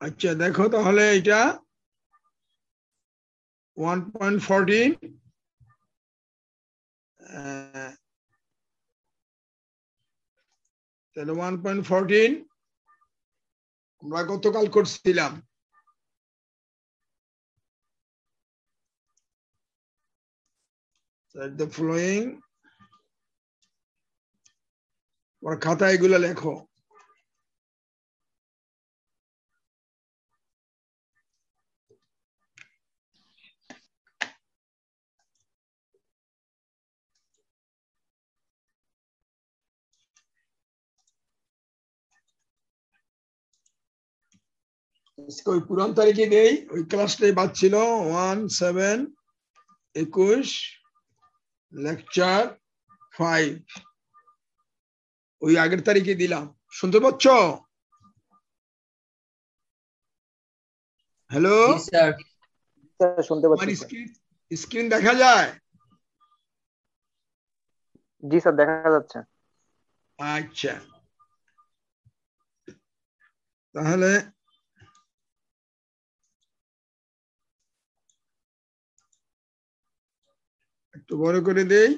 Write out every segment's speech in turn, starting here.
আচ্ছা দেখো তাহলে এটা 1.14 তাহলে 1.14 আমরা গতকাল করছিলাম। the following ওর খাতায় এগুলো লেখো। ওই পুরান তারিখে নেই, ওই ক্লাসটাই বাদ ছিল 1/7/21 লেকচার 5 ওই আগের তারিখে দিলাম। শুনতে পাচ্ছ? হ্যালো শুনতে পাচ্ছি। স্ক্রিন দেখা যায়? জি স্যার দেখা যাচ্ছে। আচ্ছা তাহলে একটু বড় করে দেই।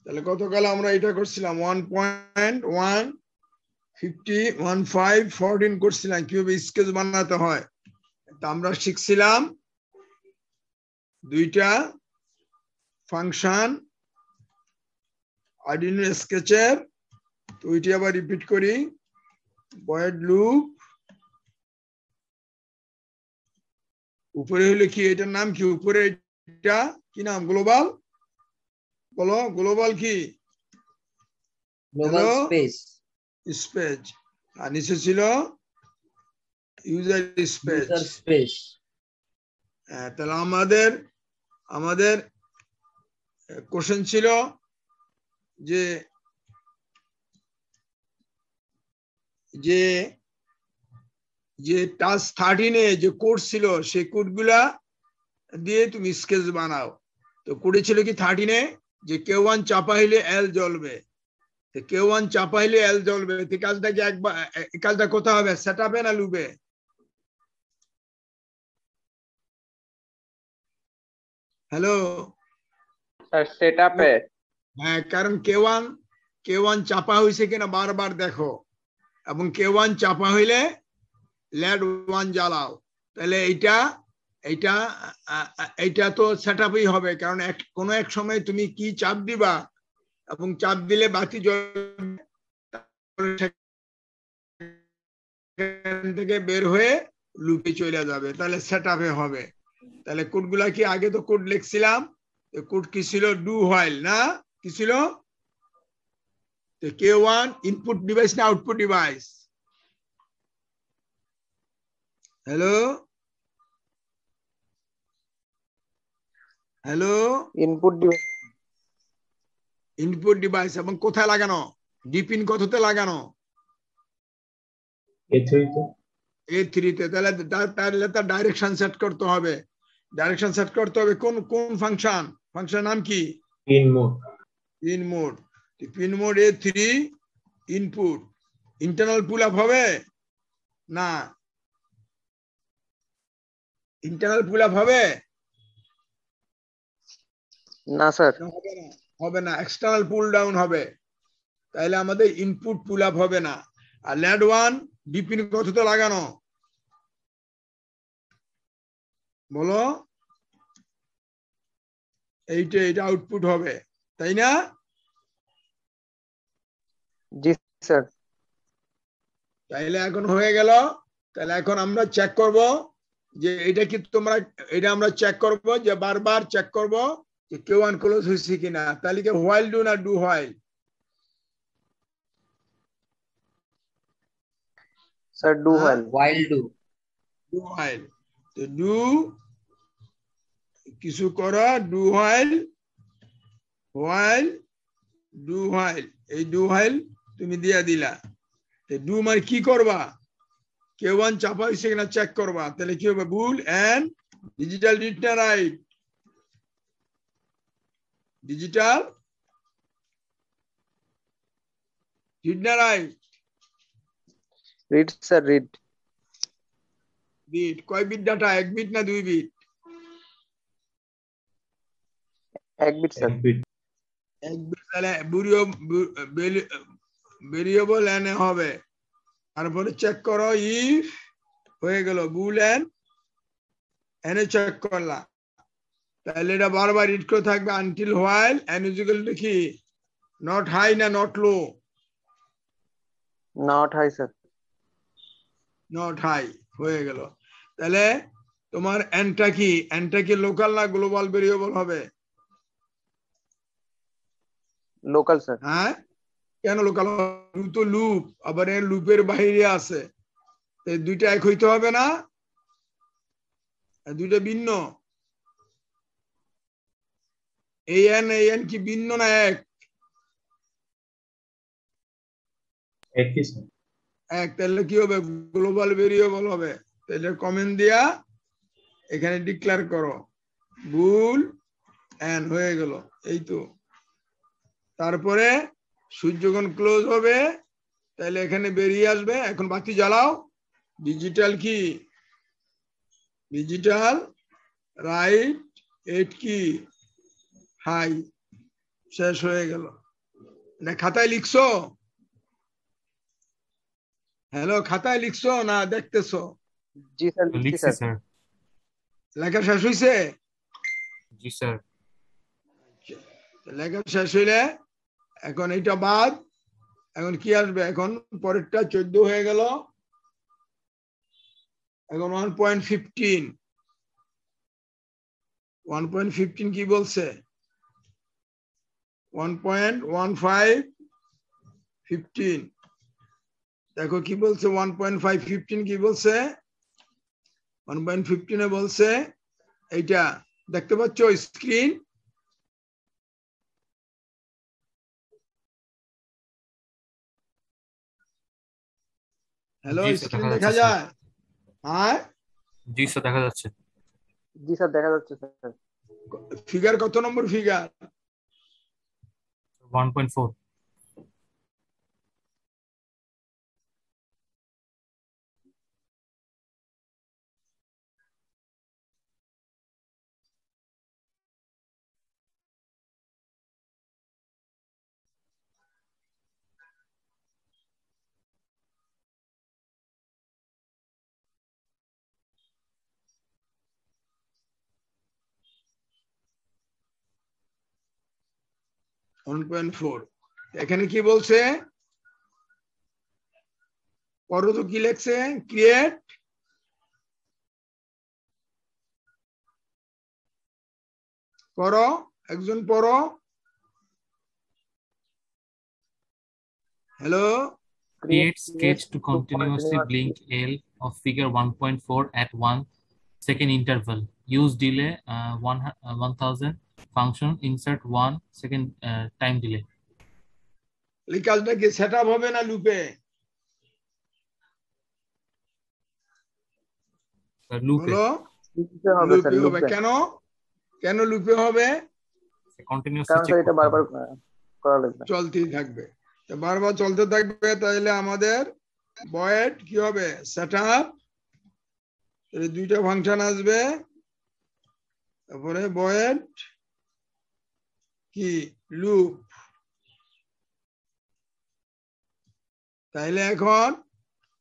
তাহলে গতকাল আমরা এটা করছিলাম 1.1501514 করছিলাম কিভাবে স্কেচ বানাতে হয়। তা আমরা শিখছিলাম দুইটা ফাংশন আর্ডিনো স্কেচের, তো ওইটি আবার রিপিট করি। ভয়েড লুপ, উপরে হলো কি, এটার নাম কি, উপরে এটা কি নাম, গ্লোবাল, বলো গ্লোবাল কি, গ্লোবাল স্পেস স্পেস, আর নিচে ছিল ইউজার স্পেস। তাহলে আমাদের কোশ্চেন ছিল যে যে যে টাস্ক 13-এ যে কোড ছিল সেই কোডগুলা দিয়ে তুমি স্কেচ বানাও। তো কোডে ছিল কি 13-এ যে K1 চাপা হইলে L জ্বলবে, তো K1 চাপা হইলে L জ্বলবে। তো কাজটা কি একবার, কাজটা কোথায় হবে, সেটআপে না লুপে? হ্যালো স্যার সেটআপে। হ্যাঁ, কারণ K1 চাপা হয়েছে কিনা বারবার দেখো, এবং K1 চাপা হইলে লেড 1 জ্বালাও। তাহলে এইটা তো সেটআপই হবে, কারণ কোনো এক সময় তুমি কি চাপ দিবা এবং চাপ দিলে বাতি থেকে বের হয়ে লুপে চলে যাবে, তাহলে সেটআপে হবে। তাহলে কোডগুলা কি, আগে তো কোড লিখছিলাম, কোড কি ছিল, ডু হোয়াইল না, কি ছিল, K1 ইনপুট ডিভাইস না output device? Hello hello input device, এবং কোথায় লাগানো, ডিপিন কততে লাগানো, A3-তে। তাহলে তার ডাইরেকশন সেট করতে হবে, কোন ফাংশন নাম কি, pin mode. Pin mode A3 input, internal pull up হবে না, ইন্টারনাল পুল আপ হবে না স্যার, হবে না, এক্সটার্নাল পুল ডাউন হবে। তাহলে আমাদের ইনপুট পুল আপ হবে না। আর ল্যাড 1 ডিপিন কততে লাগানো, বলো, এইটা আউটপুট হবে, তাই না? জি স্যার। তাইলে এখন হয়ে গেল। তাহলে এখন আমরা চেক করব যে এটা কি এটা আমরা চেক করব, যে বারবার চেক করব যে K1 ক্লোজ হয়েছে কিনা। তাহলে কি হোয়াইল ডু না do while? Sir do while. Do while. তো ডু কিছু করো, ডু হোয়াইল, ডু হোয়াইল, এই ডু হোয়াইল তুমি দিয়া দিলা। ডু মানে কি করবা, K1 চাপা হয়েছে কিনা চেক করবা। তাহলে কি হবে, বুল এন্ড ডিজিটাল রিড না রাইট, ডিজিটাল রিড না write, read sir read. Bit কয় বিট ডাটা 1 বিট না 2 বিট 1 বিট স্যার 1 বিট তাহলে ভেরিয়েবল এনে হবে তারপরে চেক করো ইফ হয়ে গেল বুল এনে চেক করলা তাহলে এটা বারবার ইট করে থাকবে until while n is equal to কি নট হাই না not low not high sir not high হয়ে গেল তাহলে তোমার এনটা কি লোকাল না গ্লোবাল ভেরিয়েবল হবে লোকাল স্যার হ্যাঁ কেন লোকাল তো লুপ আবার এর লুপের বাইরে আছে এই দুইটা এক হইতে হবে না দুইটা ভিন্ন an কি ভিন্ন না এক একই স্যার এক তাহলে কি হবে গ্লোবাল ভেরিয়েবল হবে তাহলে কমেন্ট দিয়া এখানে ডিক্লেয়ার করো বুল এন হয়ে গেল এই তো তারপরে সুইচ যখন ক্লোজ হবে তাহলে এখানে বেরিয়ে আসবে এখন বাতি জ্বালাও ডিজিটাল কি ডিজিটাল রাইট 8 কি হাই শেষ হয়ে গেল না খাতায় লিখছো হ্যালো খাতায় লিখছো না দেখতেছো জি স্যার লিখছি স্যার লেখা শেষ হইছে জি স্যার লেখা শেষ হইলে এখন এইটা বাদ এখন কি আসবে এখন পরেরটা 14 হয়ে গেল এখন 1.15 কি বলছে 1.15 দেখো কি বলছে 1.515 কি বলছে 1.15 এ বলছে এইটা দেখতে পাচ্ছ স্ক্রিন হ্যালো স্ক্রিন দেখা যায় হ্যাঁ জি স্যার দেখা যাচ্ছে জি স্যার দেখা যাচ্ছে স্যার ফিগার কত নম্বর ফিগার 1.4 1.4 এখানে কি বলছে পড়ো তো কি লেখছে ক্রিয়েট পড়ো একজন পড়ো hello create sketch to continuously blink L of figure 1.4 at 1 second interval. Use delay 1000 function insert 1 second time delay. এই কাজটা কি সেটআপ হবে না লুপে Loop বলো লুপে হবে স্যার লুপে হবে লুপে কেন কেন লুপে হবে continuously কারণ স্যার এটা বারবার করা লাগবে চলতেই থাকবে তো বারবার চলতে থাকবে তাহলে আমাদের ভয়েড কি হবে সেটআপ এর দুইটা ফাংশন আসবে তারপরে ভয়েড কি লুপ তাইলে এখন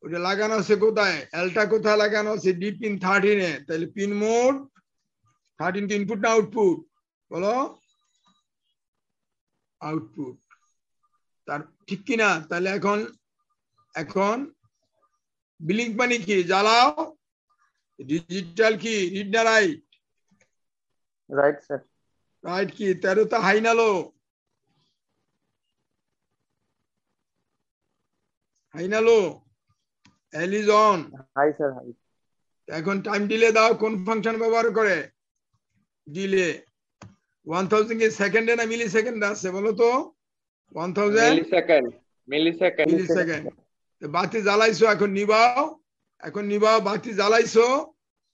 ওটা লাগানো আছে কোথায় এলটা কোথায় লাগানো আছে ডি পিন 13 এ তাহলে পিন মোড 13 টি ইনপুট না আউটপুট বলো আউটপুট তার ঠিক কি না তাহলে এখন ব্লিঙ্ক মানে কি জ্বালাও ডিজিটাল কি রিড না রাইট রাইট স্যার রাইট কি 13 টা হাই না low L is on high sir high এখন টাইম ডিলে দাও কোন ফাংশন ব্যবহার করে ডিলে 1000 এর সেকেন্ডে না মিলি সেকেন্ড আছে বলো তো 1000 মিলিসেকেন্ড বাতি জ্বালাইছো এখন নিবাও বাতি জ্বালাইছো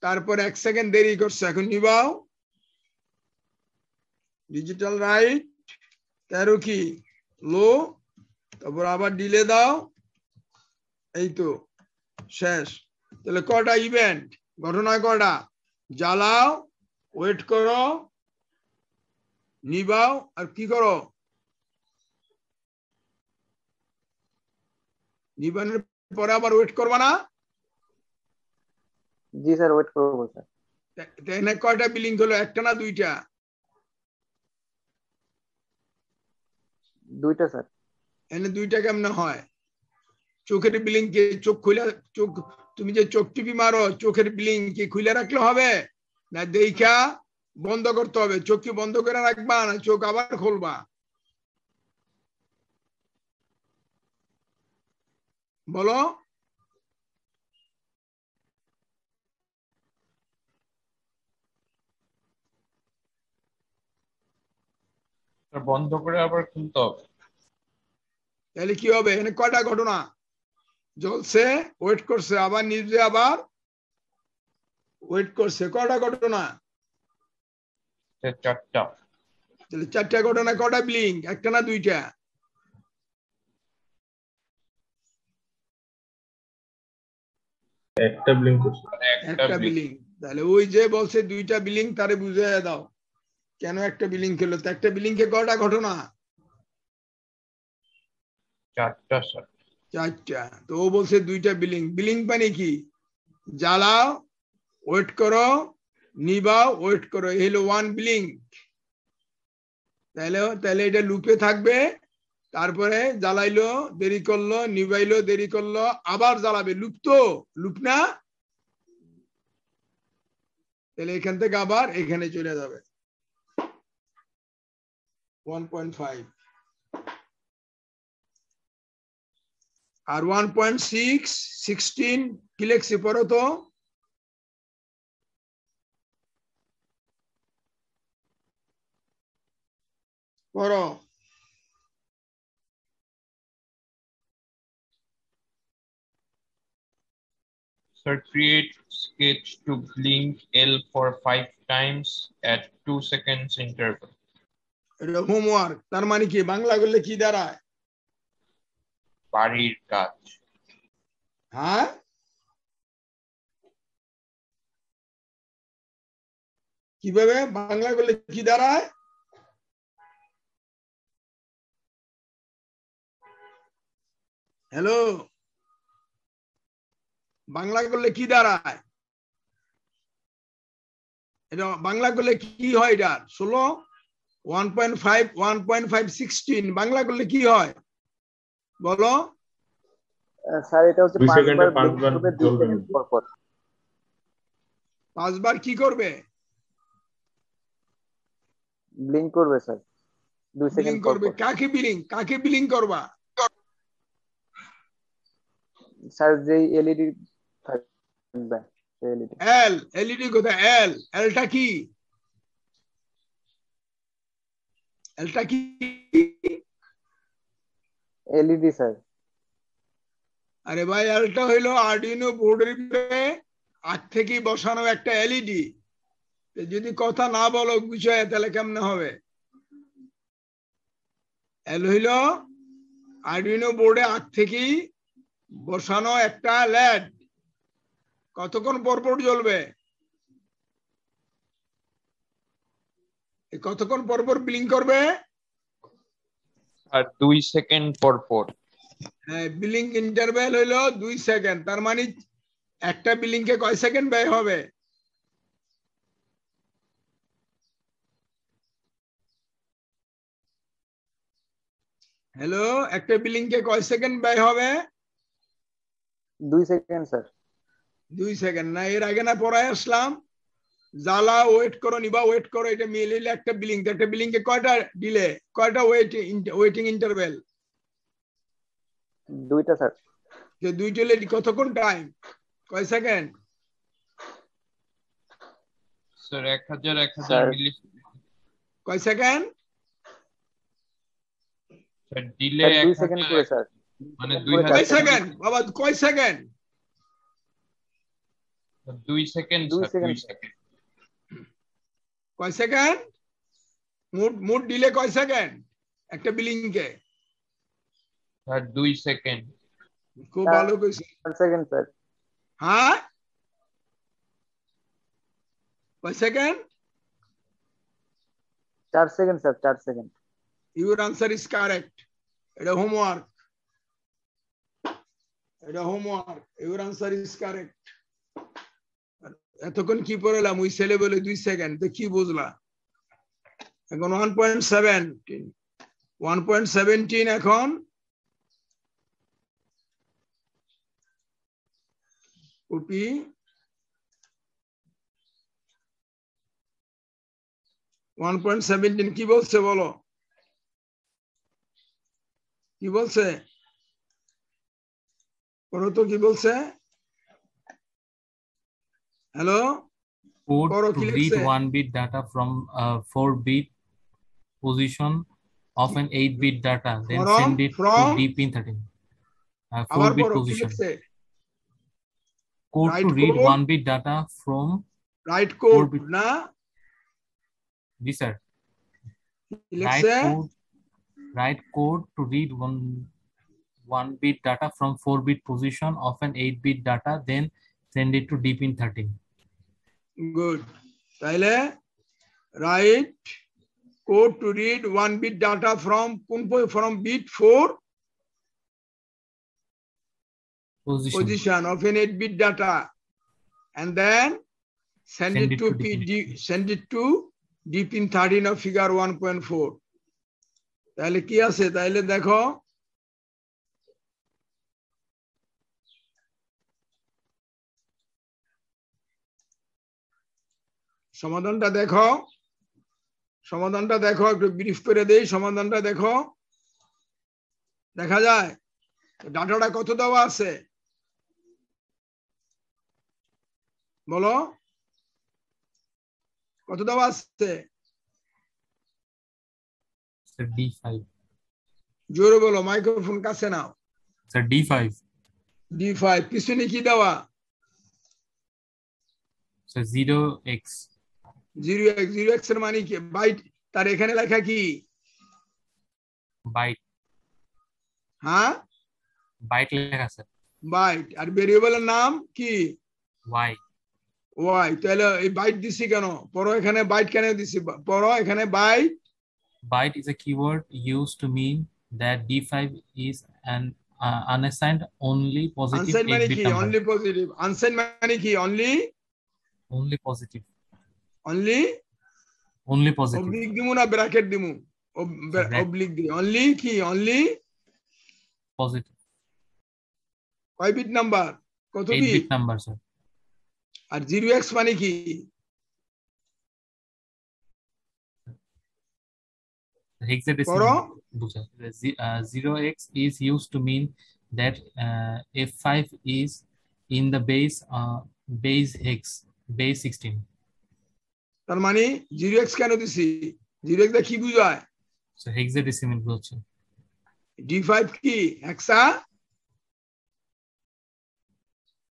তারপর 1 সেকেন্ড দেরি করছো এখন নিবাও ডিজিটাল রাইট 13 কি লো তারপর আবার ডিলে দাও এই তো শেষ তাহলে কটা ইভেন্ট ঘটনা কয়টা? জ্বালাও, ওয়েট করো, নিবাও, আর কি করো? নিবানোর পরে আবার ওয়েট করবা না? জি স্যার, ওয়েট করবো স্যার। এখানে কয়টা বিলিং হলো, একটা না দুইটা? দুইটা স্যার। এখানে দুইটা কেমনে হয়? চোখের বিলিং কি চোখ খুলে, চোখ তুমি যে চোখ টিপি মারো, চোখের বিলিং কি খুলে রাখলে হবে না দেখা বন্ধ করতে হবে? চোখ কি বন্ধ করে রাখবা না চোখ আবার খুলবা? বলো। বন্ধ করে আবার খুলতে হবে। তাহলে কি হবে? এখানে কয়টা ঘটনা? জ্বলছে, ওয়েট করছে, আবার নিজে আবার ওয়েট করছে, কয়টা ঘটনা? চারটা। তাহলে চারটা ঘটনা, কয়টা বিলিং? একটা না দুইটা? একটা ব্লিঙ্ক করছে। একটা বিলিং। তাহলে ওই যে বলছে দুইটা বিলিং, তারে বুঝিয়ে দাও কেন একটা বিলিং খেলো। তো একটা বিলিং কে কয়টা ঘটনা? চারটা স্যার। চারটা। তো ও বলছে দুইটা বিলিং। বিলিং মানে কি? জ্বালাও, ওয়েট করো, নিবাও, ওয়েট করো, এই হলো ওয়ান বিলিং। তাহলে তাহলে এটা লুপে থাকবে, তারপরে জ্বালাইলো, দেরি করলো, নিবাইলো, দেরি করলো, আবার জ্বালাবে। লুপ তো, লুপ না? তাহলে এখান থেকে আবার এখানে চলে যাবে 1.5 আর 1.6 16 কি লেখছি পড়ো তো। পড়ো। Sir, create sketch to blink L for 5 times at 2 seconds interval. এটা হোমওয়ার্ক। তার মানে কি বাংলা করলে কি দাঁড়ায়? বাড়ির কাজ। হ্যাঁ, কিভাবে বাংলা করলে কি দাঁড়ায়? হ্যালো, বাংলা করলে কি দাঁড়ায়? এটা বাংলা করলে কি হয়? এটা 16 1.5 1.5 16 বাংলা করলে কি হয় বলো? স্যার এটা হচ্ছে 2 5 সেকেন্ডে বার 5 blink বার করবে, 2 জ্বলবে। সেকেন্ড পর পর। 5 বার কি করবে? ব্লিঙ্ক করবে স্যার, 2 বিলিং সেকেন্ড পর করবে। পর। কাকে বিলিং? কাকে বিলিং করবা? স্যার যেই এলইডি থাকবে সেই এলইডি। এল, এলইডি কোথায়? এল, এলটা কি? এলটা কি? LED sir. আরে ভাই, এলটা হইলো আরডিনো বোর্ডের ভিতরে আগ থেকে বসানো একটা এলইডি। যদি কথা না বলো বিষয়ে তাহলে কেমনে হবে? এল হইলো আরডিনো বোর্ডে আগ থেকে বসানো একটা ল্যাড। কতক্ষণ পর পর জ্বলবে? কতক্ষণ পর পর ব্লিং করবে? আর 2 সেকেন্ড পর পর। হ্যাঁ, বিলিং ইন্টারভ্যাল হইলো 2 সেকেন্ড। তার মানে একটা বিলিং কে কয় সেকেন্ড ব্যয় হবে? হ্যালো, একটা বিলিং কে কয় সেকেন্ড ব্যয় হবে? 2 সেকেন্ড স্যার। 2 সেকেন্ড না? এর আগে না পড়ায় আসলাম, জ্বালা, ওয়েট করো, নিবা, ওয়েট করো, এটা মিলিয়ে একটা বিলিং। একটা বিলিং কে কয়টা ডিলে, কয়টা ওয়েটিং ইন্টারভ্যাল? 2টা স্যার। যে দুইটা হলে কতক্ষণ টাইম, কয় সেকেন্ড? Sir 1000 sir milli. কয় সেকেন্ড? স্যার ডিলে 2 সেকেন্ড করে স্যার। মানে করে 2000 কয় সেকেন্ড বাবা, কয় second? 2 second 2 sir, 2 second. Second. কয় সেকেন্ড? মোট ডিলে কয় সেকেন্ড একটা বিলিং কে? Sir 2 second. খুব ভালো কইছে। 4 সেকেন্ড স্যার। হ্যাঁ, কয় second? 4 second sir, 4 second. Your answer is correct. এটা হোমওয়ার্ক, এটা homework. Your answer is correct. এতক্ষণ কি পড়লাম? ওই ছেলে বলে 2 সেকেন্ড, তো কি বুঝলা? এখন 1.17 এখন কপি 1.17 কি বলছে বলো? কি বলছে? করো তো, কি বলছে? হ্যালো, Code করো, to কি read লিখছে? 1-bit data from a 4-bit position of an 8-bit data, then send it to From D pin 13. আবার 4-bit পড়ো, কি position. লিখছে? Code to Write read code, 1-bit data from right code 4-bit. না, This sir. কি লিখছে? Write code to read 1-bit data from 4-bit position of an 8-bit data, then send it to D pin 13. Good. তাইলে write code to read 1 bit data from from bit 4 position of an 8 bit data and then send it to D pin 13 of figure 1.4. তাহলে কি আছে? তাহলে দেখো, সমাধানটা দেখো, সমাধানটা দেখো, একটু ব্রিফ করে দেই। সমাধানটা দেখো, দেখা যায় ডাটাটা কত দেওয়া আছে বলো? কত দেওয়া আছে? Sir, D5. জোরে বলো, মাইক্রোফোন কাছে নাও। Sir, D5. D5 পিছনে কি দেওয়া? Sir, 0x. 0x, 0x এর মানে কি? বাইট। তার এখানে লেখা কি? Byte. হ্যাঁ, Byte লেখা স্যার। বাইট। আর ভেরিয়েবলের নাম কি? Y. ওয়াই। তাহলে এই বাইট দিছি কেন? পড়ো, এখানে বাইট কেন দিছি? পড়ো, এখানে byte. Byte is a keyword used to mean that D5 is an unassigned only positive unsigned মানে 8-bit কি? number. Only positive. আনসাইন মানে কি? Only Only positive. Only Only positive. Oblique দিমু না ব্র্যাকেট দিমু? অবলিক দি। অনলি কি? Only Positive. কয় bit number? কত 8-bit বিট? number, sir. আর 0x মানে কি? Hexadecimal. পড়ো, 0x is used to mean that F5 is in the base hex, base 16. তার মানে 0x কেন দিছি? 0x দা কি বুঝায়? So hexadecimal বলছে। D5 কি? হেক্সা?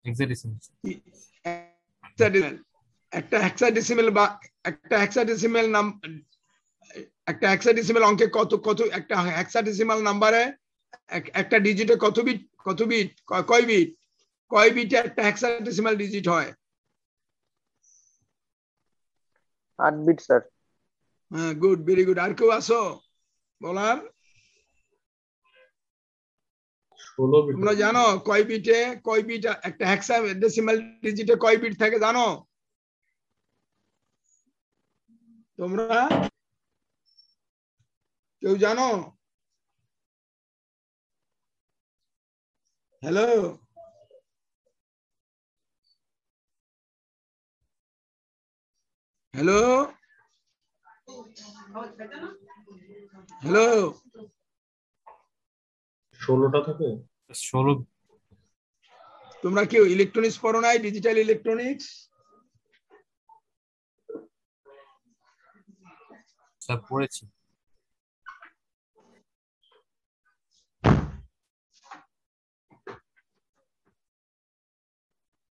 Hexadecimal. একটা হেক্সাডেসিমাল বা একটা হেক্সাডেসিমাল নাম, একটা হেক্সাডেসিমাল অঙ্কে কত কত, একটা হেক্সাডেসিমাল নাম্বারে একটা ডিজিটে কত বিট? কত বিট? কয় বিট? কয় বিটে একটা হেক্সাডেসিমাল ডিজিট হয়? 8 বিট স্যার। হ্যাঁ, গুড, ভেরি গুড। আর কেউ আসো বলার? তোমরা জানো কয় বিটে, কয় বিট একটা হেক্সাডেসিমাল ডিজিটে কয় বিট থাকে জানো তোমরা? কেউ জানো? হ্যালো, হ্যালো, হ্যালো, 16টা থাকে। 16। তোমরা কেউ ইলেকট্রনিক্স পড়ো নাই? Digital electronics? স্যার পড়েছি।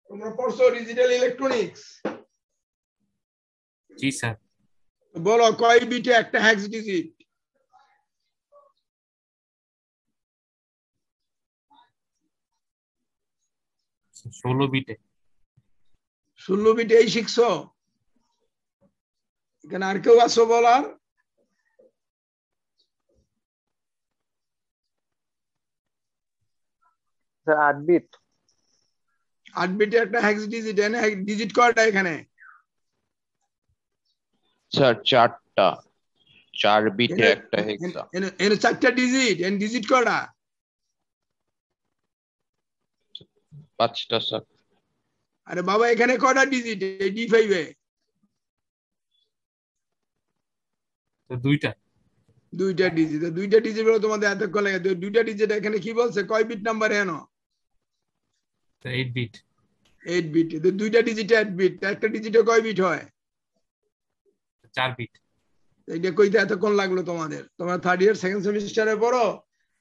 তোমরা পড়ছো ডিজিটাল ইলেকট্রনিক্স? জি স্যার। বলো কয় বিটে একটা হেক্স ডিজিট? 16 বিটে। 16 বিটে। এই শিখছো? এখানে আর কেউ আসো বলার? Sir 8 bit. 8 বিটে একটা হেক্স ডিজিট, এনে ডিজিট কয়টা এখানে? স্যার 4টা, 4 বিটে একটা হেক্সা। এনে 4টা ডিজিট, এন ডিজিট কয়টা? 5টা স্যার। আরে বাবা এখানে কয়টা ডিজিট এই D5 এ? তো দুইটা ডিজিট। দুইটা ডিজিট বলে তোমাদের এতক্ষণ লাগে। দুইটা ডিজিট এখানে কি বলছে, কয় বিট নাম্বার এনো? 8 বিট। 8 বিট। দুইটা ডিজিটে 8 বিট, একটা ডিজিটে কয় বিট হয়? 4 বিট। এইটা কইতে এতক্ষণ লাগলো তোমাদের? তোমরা থার্ড ইয়ার সেকেন্ড সেমিস্টারে পড়ো,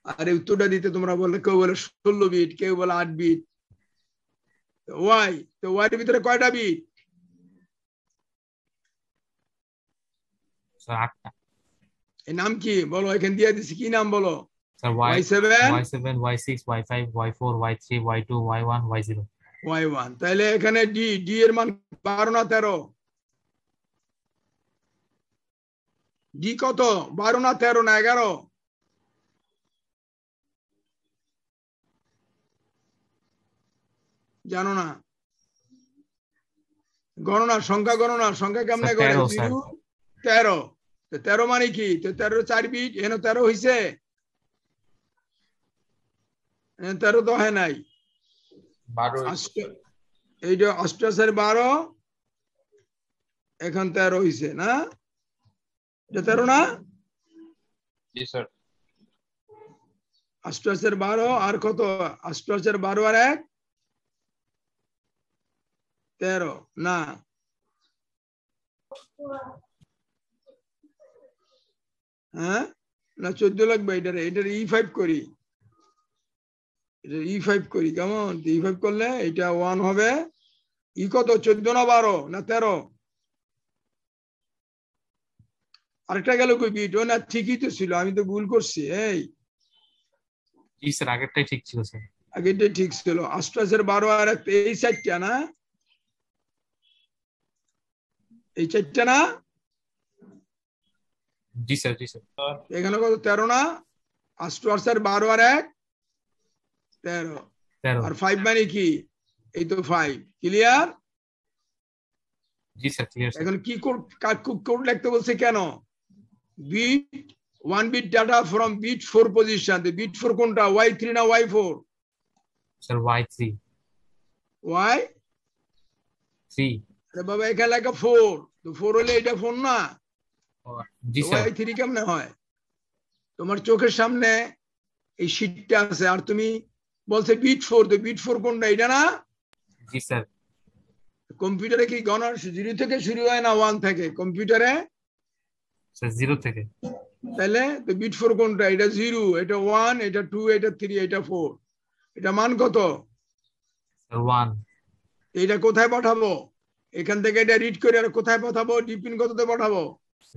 আর এই উত্তরটা দিতে তোমরা বলে, কেউ বলে 16 বিট, কেউ বলে 8 বিট। ওয়াই, তো ওয়াই এর ভিতরে কয়টা বিট? স্যার 8টা। এর নাম কি বলো? এখানে দিয়ে দিছি, কি নাম বলো? Sir Y7, Y7, Y6, Y5, Y4, Y3, Y2, Y1, Y0। Y1। তাহলে এখানে ডি এর মান 12 না 13? ডি কত? 12 না 13 না 11? জানো না? গণনা, সংখ্যা কেমনে করে? 13 স্যার। 0 13। তো 13 মানে কি? তো 13 4 বিট, এন 13 হইছে? 13 তো হয় নাই। 12 এইটা 8 12, এখন 13 হইছে না? এটা 13 না? জি স্যার। 8 12 আর কত? 8 12 আর 1 13 না? হ্যাঁ না 14 লাগবে। এটার E5 করি, এটা E5 করি কেমন? E5 করলে এটা 1 হবে। ই কত? 14 না 12 না 13? আরেকটা গেল কই বিট? ও না ঠিকই তো ছিল, আমি তো ভুল করছি। এই জি স্যার, আগেরটাই ঠিক ছিল স্যার। আগেটা ঠিক ছিল। 8 12 আর এই 4টা না? এই 4টা না? জি স্যার, জি স্যার। এখানে কত? 13 না? 8 12 আর 1 13। 13। আর 5 মানে কি? এই তো 5। ক্লিয়ার? জি স্যার, ক্লিয়ার স্যার। এখন কি কোড লিখতে বলছে কেন? Bit 1 bit data from bit 4 position. Bit 4 কোনটা? Y3 না Y4? Sir Y3। Y3। আরে বাবা এখানে লেখা 4, তো 4 হলে এটা 4 না? জি স্যার। Y3 কেমনে হয়? তোমার চোখের সামনে এই শীটটা আছে, আর তুমি বলছে বিট 4, তো বিট 4 কোনটা? এটা না? জি স্যার। কম্পিউটারে কি গণনা 0 থেকে শুরু হয় না 1 থেকে? কম্পিউটারে স্যার 0 থেকে। তাহলে তো বিট 4 কোনটা? এটা 0, এটা 1, এটা 2, এটা 3, এটা 4। এটা মান কত? স্যার 1। এটা কোথায় পাঠাবো? এখান থেকে এটা রিড করে আর কোথায় পাঠাবো? ডিপিন কততে পাঠাবো?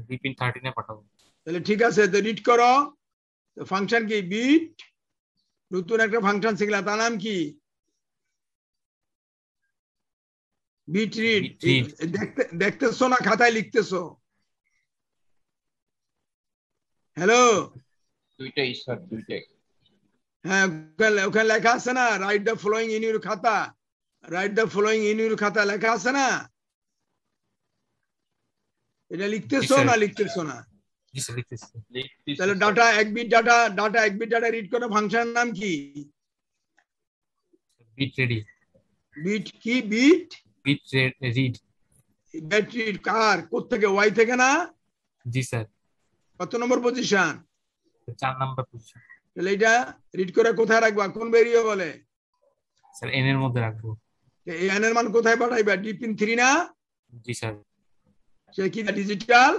ডিপিন 13 এ পাঠাবো। তাহলে ঠিক আছে, তো রিড করো। তো ফাংশন কি? বিট, নতুন একটা ফাংশন শিখলা, তার নাম কি? Bit read. দেখতেছো না খাতায় লিখতেছো? হ্যালো? দুইটাই স্যার, দুইটাই। হ্যাঁ, ওখানে লেখা আছে না, write the following in your খাতা? Write the following in your খাতা লেখা আছে না? এটা লিখতেছো না লিখতেছো না? জি স্যার, লিখতেছি। তাহলে ডাটা 1 বিট ডাটা রিড করে ফাংশনের নাম কি? Bit ready. বিট কি? Bit read. ব্যাটারি কার? কোত্থেকে? ওয়াই থেকে না? জি স্যার। কত নম্বর পজিশন? 4 number position. তাহলে এটা রিড করে কোথায় রাখবা? কোন ভেরিয়েবলে? স্যার এন এর মধ্যে রাখবো। এই এন এর মান কোথায় পাঠাইবা? ডিপিন 3 না? জি স্যার। সে কি ডিজিটাল?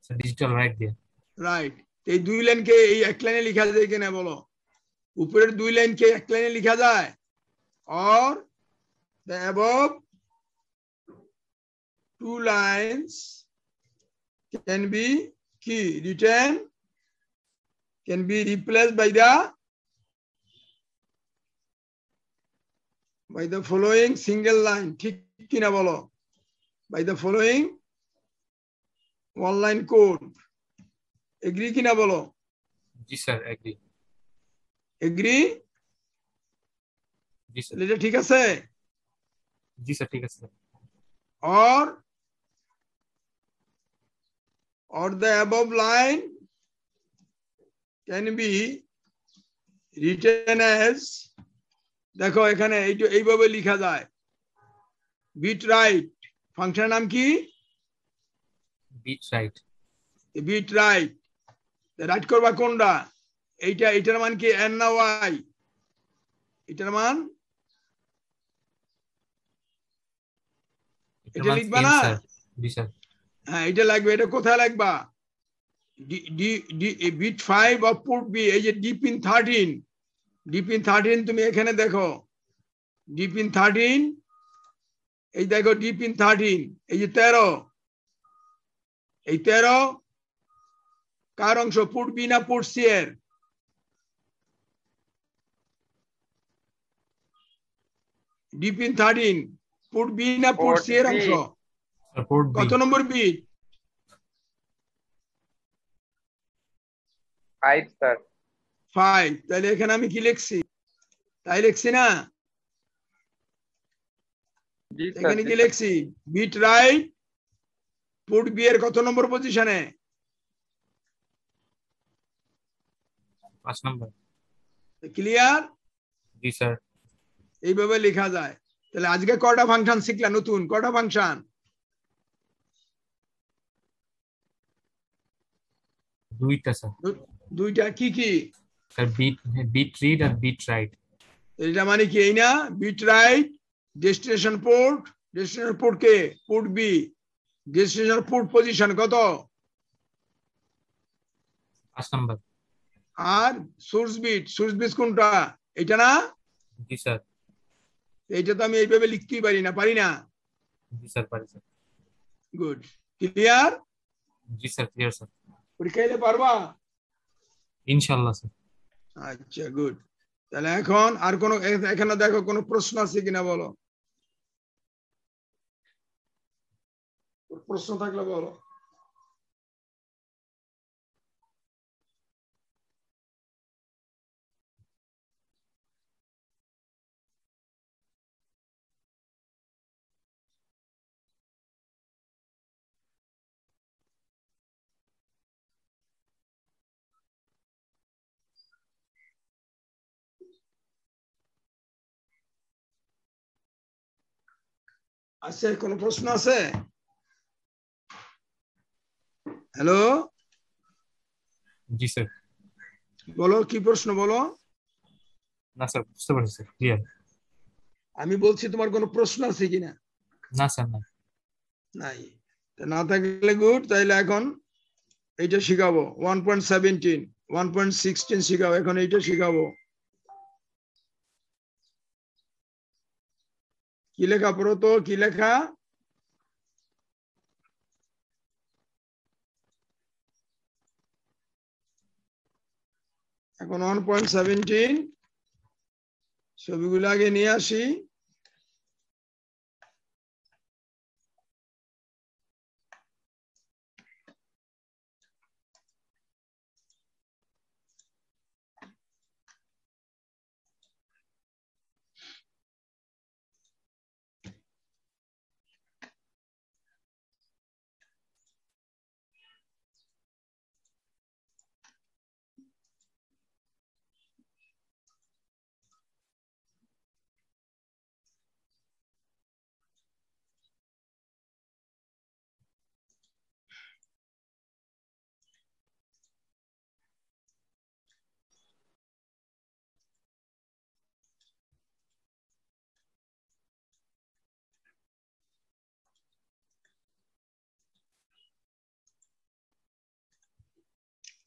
স্যার ডিজিটাল রাইট দিয়ে। রাইট। এই 2 লাইনকে এই 1 লাইনে লেখা যায় কিনা বলো? উপরের 2 লাইনকে 1 লাইনে লেখা যায়? or the above 2 lines can be written, can be replaced by the following single line. ঠিক কিনা বলো? by the following online code agree কিনা বলো জি স্যার এগ্রি এগ্রি জি স্যার এটা ঠিক আছে জি স্যার ঠিক আছে or the above line can be written as দেখো এখানে এইভাবে লেখা যায় বিট রাইট ফাংশন নাম কি bit write bit write write করবা কোনটা এইটার মান কি n না y এটার মান এটা লিখবা না জি স্যার হ্যাঁ এটা লাগবে এটা কোথায় লাগবা বিট 5 অফ পুট বি এই যে ডি পিন 13 তুমি এখানে দেখো ডি পিন 13 এই দেখো ডি পিন 13 এই যে 13 এই 13 কার অংশ পুট বি না পুট সি এর ডি পিন 13 পুট বি না পুট সি এর অংশ কত নম্বর বিট 5 স্যার 5 তাহলে এখানে আমি কি লিখছি তাই লিখছি না জি স্যার এখানে কি লিখছি বিট রাইট পুট বি এর কত নম্বর পজিশনে 5 নাম্বার ক্লিয়ার জি স্যার এইভাবে লেখা যায় তাহলে আজকে কয়টা ফাংশন শিখলা নতুন কয়টা ফাংশন দুইটা স্যার দুইটা কি কি স্যার বিট রিড আর বিট রাইট এটা মানে কি এই না বিট রাইট ডেস্টিনেশন পোর্ট কে port B destination port position কত 5 নাম্বার আর সোর্স বিট কোনটা এটা না জি স্যার এইটা তো আমি এইভাবে লিখতেই পারি না জি স্যার পারি স্যার গুড ক্লিয়ার জি স্যার ক্লিয়ার স্যার পরীক্ষা দিতে পারবা ইনশাআল্লাহ স্যার আচ্ছা গুড তাহলে এখন আর কোন এখানে দেখো কোনো প্রশ্ন আছে কিনা বলো প্রশ্ন থাকলে বলো আছে কোনো প্রশ্ন আছে হ্যালো জি স্যার বলো কি প্রশ্ন বলো না স্যার বুঝতে পারছি স্যার ক্লিয়ার আমি বলছি তোমার কোনো প্রশ্ন আছে কিনা না স্যার না নাই না থাকলে গুড তাইলে এখন এইটা শিখাবো 1.17 1.16 শিখাবো এখন এইটা শিখাবো কি লেখা পড়ো তো কি লেখা এখন 1.17 ছবিগুলো আগে নিয়ে আসি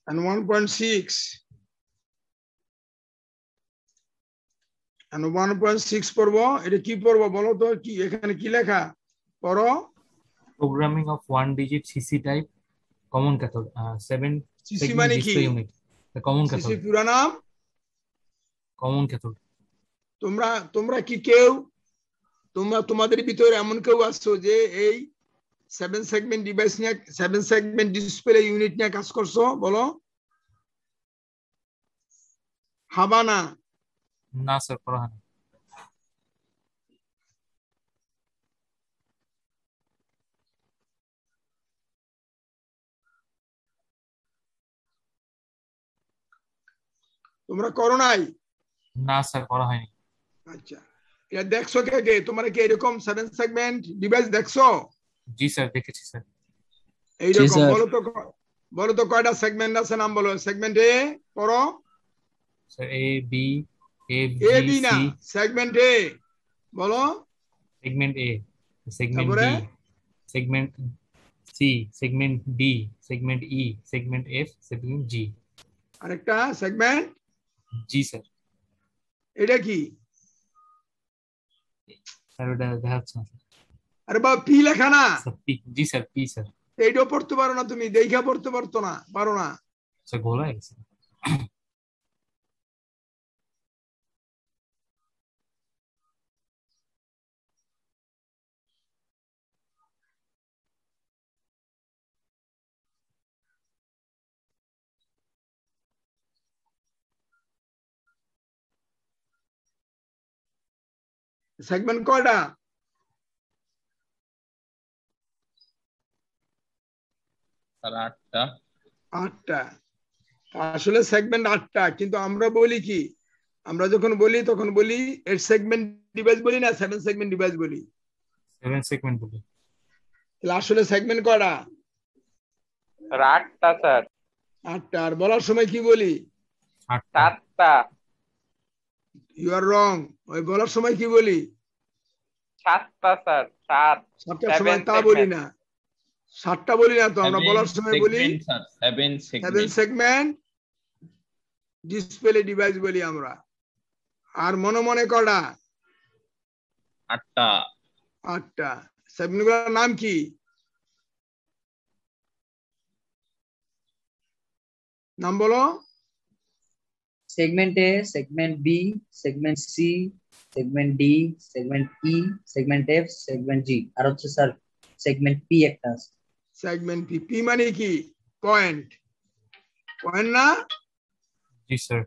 and 1.6 and 1.6 পড়বো এটা কি পড়বো বলো তো কি এখানে কি লেখা পড়ো programming of one digit CC type common cathode 7 CC মানে কি ইউনিট কমন সিসি ক্যাথোড পুরা নাম কমন ক্যাথোড তোমরা কি কেউ তোমাদের ভিতরে এমন কেউ আসছো যে এই 7 সেগমেন্ট ডিভাইস নিয়ে 7 সেগমেন্ট ডিসপ্লে ইউনিট নিয়ে কাজ করছো বলো হাবানা না স্যার করা হয় না। তোমরা করো নাই না স্যার করা হয়নি। আচ্ছা এটা দেখছো কে তোমরা কি এরকম 7 সেগমেন্ট ডিভাইস দেখছো জি স্যার দেখেছি স্যার। এইরকম বলো তো কয়টা সেগমেন্ট আছে নাম বলো সেগমেন্ট এ পড়ো sir A B F A G B না সি সেগমেন্ট এ বলো সেগমেন্ট এ সেগমেন্ট তারপরে B segment C segment D segment E segment F segment G. আরেকটা সেগমেন্ট জি স্যার। এটা কি স্যার ওটা দেখা যাচ্ছে না স্যার। আরে বাবা পি লেখা না sir P G sir P sir. এইটাও পড়তে পারো না তুমি দেখা পড়তে পারো না স্যার গোল হয়ে গেছে। সেগমেন্ট কয়টা স্যার 8টা। 8টা আসলে সেগমেন্ট 8টা কিন্তু আমরা বলি কি আমরা যখন বলি তখন বলি 8 সেগমেন্ট ডিভাইস বলি না 7 সেগমেন্ট ডিভাইস বলি 7 সেগমেন্ট বলি। তাহলে আসলে সেগমেন্ট কয়টা স্যার 8টা স্যার 8টা আর বলার সময় কি বলি 8টা 7টা ইউ আর রং ওই বলার সময় কি বলি 7টা স্যার 7 7টার সময় তা বলি না 7টা বলি না তো আমরা বলার সময় বলি 7 7 সেগমেন্ট। সেগমেন্ট ডিসপ্লে ডিভাইস বলি আমরা আর মনে মনে কয়টা 8টা। 8টা সেগমেন্টগুলোর নাম কি নাম বলো segment A segment B segment C segment D segment E segment F segment G আর হচ্ছে স্যার সেগমেন্ট পি একটা আছে। সেগমেন্ট পি পি মানে কি পয়েন্ট না জি স্যার।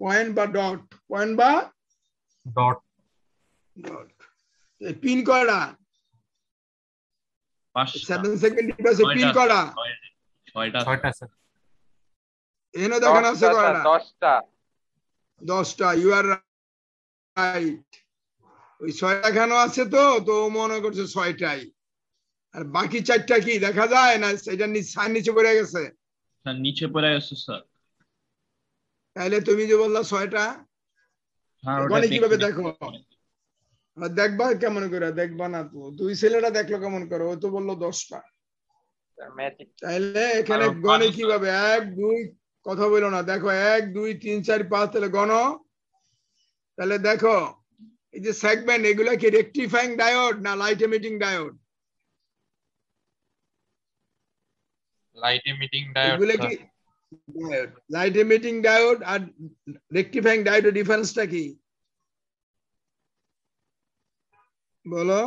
পয়েন্ট বা ডট পয়েন্ট বা ডট ডট পিন কয়টা 5টা। 7 সেকেন্ড ডিভাইসে পিন কয়টা 6টা। 6টা স্যার। এখানে দেখানো আছে কয়টা 10টা 10টা ইউ আর রাইট ওই 6টা দেখানো আছে তো তো মনে করছে 6টাই আর বাকি 4টা কি দেখা যায় না এটা নিচে পড়ে গেছে স্যার নিচে পড়ে গেছে স্যার। তাহলে তুমি যে বললা 6টা হ্যাঁ ওটা এখানে কিভাবে দেখি। দেখো দেখবা কেমন করে দেখবা না তো দুই ছেলেটা দেখলো কেমন করে ও তো বললো 10টা ম্যাজিক তাহলে এখানে আর গণে পারো কিভাবে 1 2 কথা বলো না দেখো 1 2 3 4 5 তাহলে গণ তাহলে দেখো এই যে সেগমেন্ট এগুলা কি রেকটিফাইং ডায়োড না light emitting diode light emitting diode. এগুলা কি ডায়োড লাইট এমিটিং ডায়োড আর রেকটিফাইং ডায়োডের ডিফারেন্সটা কি বলো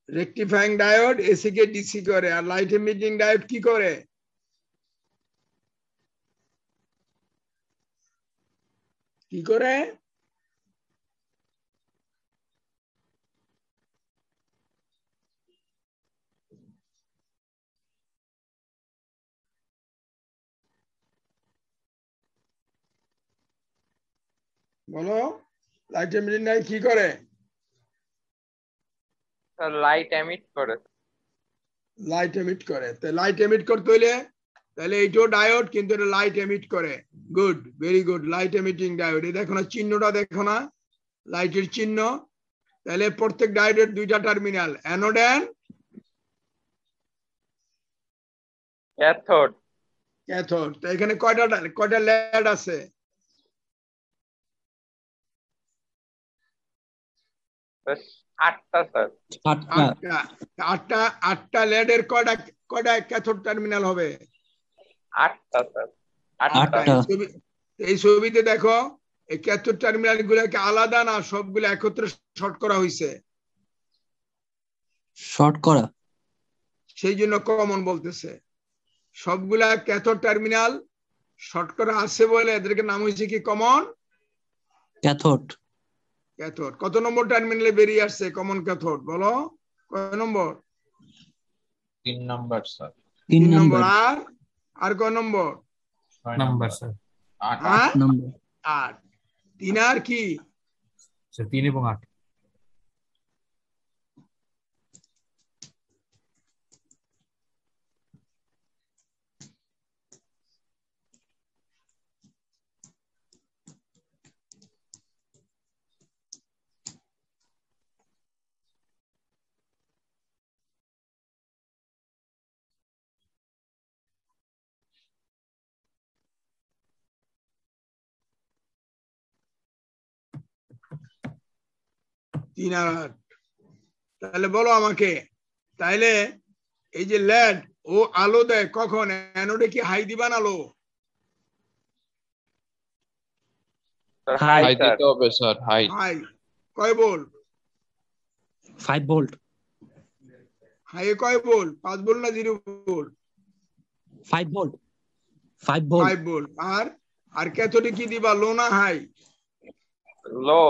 রেকটিফাইং ডায়োড এসি কে ডিসি করে আর লাইট এমিটিং ডায়োড কি করে কি করে বলো লাইট এমিটিং ডায়োড কি করে স্যার লাইট এমিট করে লাইট এমিট করে তো লাইট এমিট করতে হইলে তাহলে এইটাও ডায়োড কিন্তু এটা লাইট এমিট করে good very good light emitting diode এই দেখো না চিহ্নটা দেখো না লাইটের চিহ্ন তাহলে প্রত্যেক ডায়োডের দুইটা terminal anode and cathode cathode তো এখানে কয়টা লেড আছে 8টা স্যার 8টা লেডের কয়টা ক্যাথোড টার্মিনাল হবে 8টা স্যার 8টা এই ছবিতে দেখো এই ক্যাথোড টার্মিনাল গুলোকে আলাদা না সবগুলো একত্রে শর্ট করা হয়েছে শর্ট করা। সেই জন্য কমন বলতেছে। সবগুলা ক্যাথোড টার্মিনাল শর্ট করা আছে বলে এদেরকে নাম হয়েছে কি কমন ক্যাথোড। ক্যাথোড। কত নম্বর টার্মিনালে বেরিয়ে আসছে কমন ক্যাথোড বলো? কয় নম্বর? 3 নাম্বার স্যার। 3 নম্বর। আর কয় নম্বর? 6 নাম্বার স্যার। 8 নম্বর। 8। 3 আর কি? স্যার 3 এবং 8। তিন আর 8। তাহলে বলো আমাকে, তাইলে এই যে লেড ও আলো দেয় কখন? অ্যানোডে কি হাই দিবা না লো? High hi sir. দিতে হবে স্যার, হাই। হাই। কয় ভোল্ট? 5 ভোল্ট। হাই কয় ভোল্ট? 5 ভোল্ট না 0 ভোল্ট? 5 ভোল্ট। 5 ভোল্ট। 5 ভোল্ট। আর ক্যাথোডে কি দিবা, লো না হাই? লো।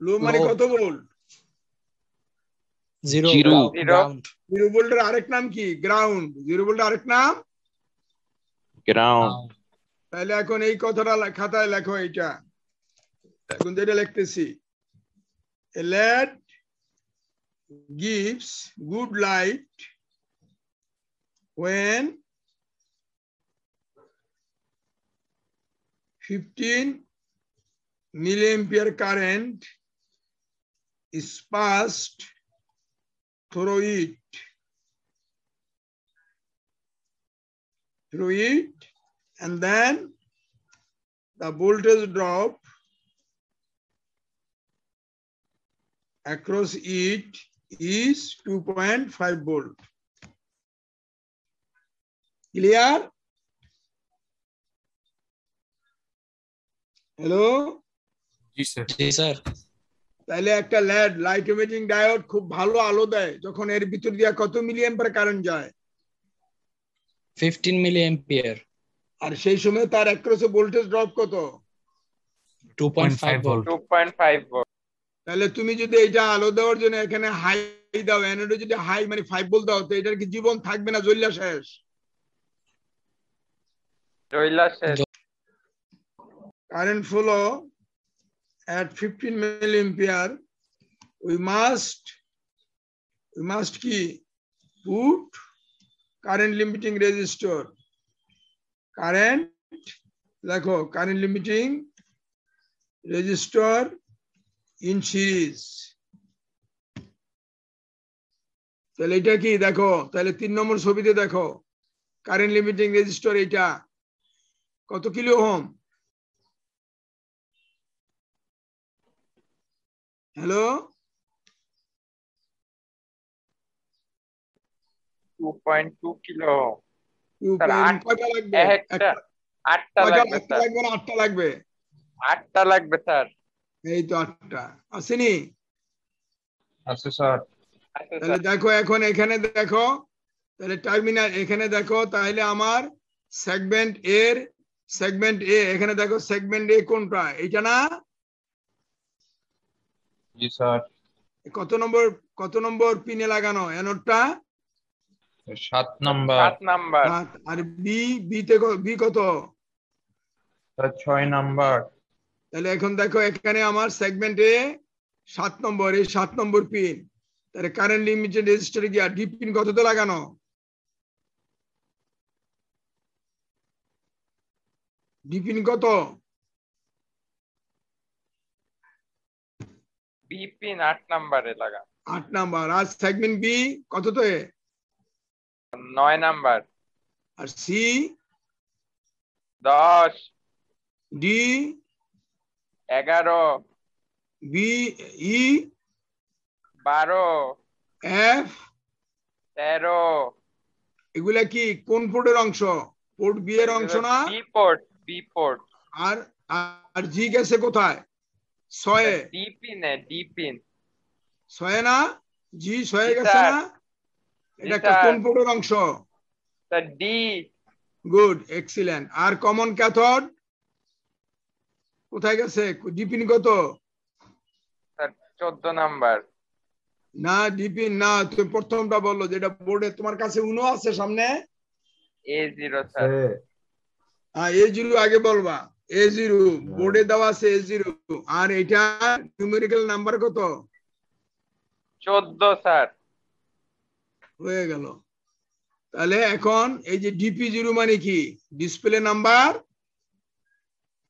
লো মানে Low। কত ভোল্ট? 0 Zero। গ্রাউন্ড। 0 ভোল্টের আরেক নাম কি? গ্রাউন্ড। 0 ভোল্টের আরেক নাম গ্রাউন্ড। তাহলে এখন এই কথাটা খাতায় লেখো। এইটা এখন যেটা লিখতেছি, a LED gives good light when 15 milliampere current is passed through it, and then the voltage drop across it is 2.5 volt. Clear? Hello? G sir. জি স্যার। তাহলে একটা লেড লাইট ইমিটিং ডায়োড খুব ভালো আলো দেয় যখন এর ভিতর দিয়ে কত মিলি অ্যাম্পিয়ার কারেন্ট যায়? 15 মিলি অ্যাম্পিয়ার। আর সেই সময় তার অ্যাক্রসে ভোল্টেজ ড্রপ কত? 2.5 ভোল্ট। 2.5 ভোল্ট। তাহলে তুমি যদি এটা আলো দেওয়ার জন্য এখানে হাই দাও, অ্যানোডে যদি হাই মানে 5 ভোল্ট দাও, তো এটার কি জীবন থাকবে না জ্বললা শেষ? জয়লা শেষ। Current flow at 15 milliampere, we must কি put current limiting resistor, current দেখো current limiting resistor in series। তাহলে এটা কি দেখো, তাহলে 3 নম্বর ছবিতে দেখো কারেন্ট লিমিটিং রেজিস্টর এটা কত kilo ohm? Hello, 2.2 kilo. 2 sir, কয়টা লাগবে? একটা 8টা কয়টা লাগবে স্যার। লাগবে না 8টা লাগবে? 8টা লাগবে স্যার। এই তো 8টা আসেনি? আছে স্যার। আছে তাহলে স্যার। দেখো এখন এখানে দেখো, তাহলে টার্মিনাল এখানে দেখো, তাহলে আমার সেগমেন্ট এ এখানে দেখো সেগমেন্ট এ কোনটা? এইটা না? জি স্যার। কত নম্বর পিনে লাগানো অ্যানোডটা? 7 নাম্বার। 7 নাম্বার। আর বি কত? Sir 6 number. তাহলে এখন দেখো এখানে আমার সেগমেন্টে 7 নম্বর, এই 7 নম্বর পিন। তাহলে কারেন্ট লিমিটেড রেজিস্টারে গিয়ে ডি পিন কততে লাগানো? ডি পিন কত? বি পিন 8 নাম্বারে লাগা। 8 নাম্বার। আর সেগমেন্ট বি কততে? 9 নাম্বার। আর C? 10। D? 11। B E? 12। F? 13। এগুলা কি কোন পোর্টের অংশ? পোর্ট বি এর অংশ না? B port. আর জি গেছে কোথায়? 6 এ। D pin. 6 না? জি হয়ে জি, গেছে স্যার। না? এটা জি, একটা স্যার। কোন পোর্টের অংশ? Sir D. Good, excellent. আর কমন ক্যাথোড কোথায় গেছে? ডিপিন কত? Sir 14 number. না ডিপিন না, তুমি প্রথমটা বললো যেটা বোর্ডে তোমার কাছে উনো আছে সামনে। A0 sir. হ্যাঁ A0 আগে বলবা। A0 বোর্ডে দেওয়া আছে A0। আর এটা নিউমেরিক্যাল নাম্বার কত? 14 স্যার। হয়ে গেল। তাহলে এখন এই যে DP0 মানে কি? Display number.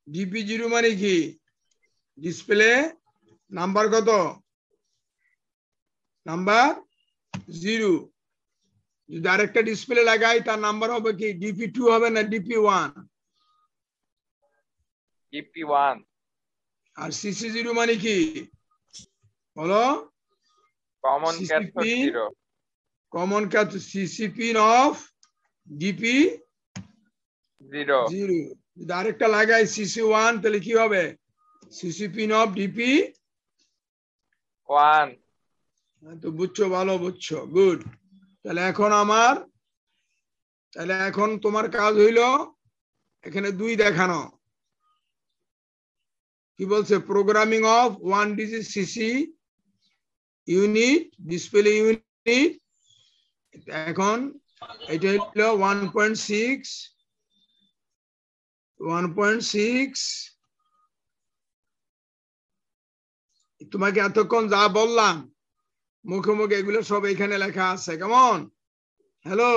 DP0 মানে কি? ডিসপ্লে নাম্বার কত? নাম্বার 0। যদি আরেকটা ডিসপ্লে লাগাই তার নাম্বার হবে কি? DP2 হবে না DP1? DP1। আর CC0 মানে কি বলো? Common CCP cathode 0। Common cathode CCP of DP0। 0। যদি আরেকটা লাগাই CC1 তাহলে কি হবে? CCP of DP1। 1। তো বুঝছো, ভালো বুঝছো, গুড। তাহলে এখন তোমার কাজ হইলো এখানে 2 দেখানো। কি বলছে? Programming of 1 digit CC unit, display unit. এখন এটা হলো 1.6 তোমাকে এতক্ষণ যা বললাম মুখে মুখে এগুলো সব এখানে লেখা আছে। কেমন? হ্যালো,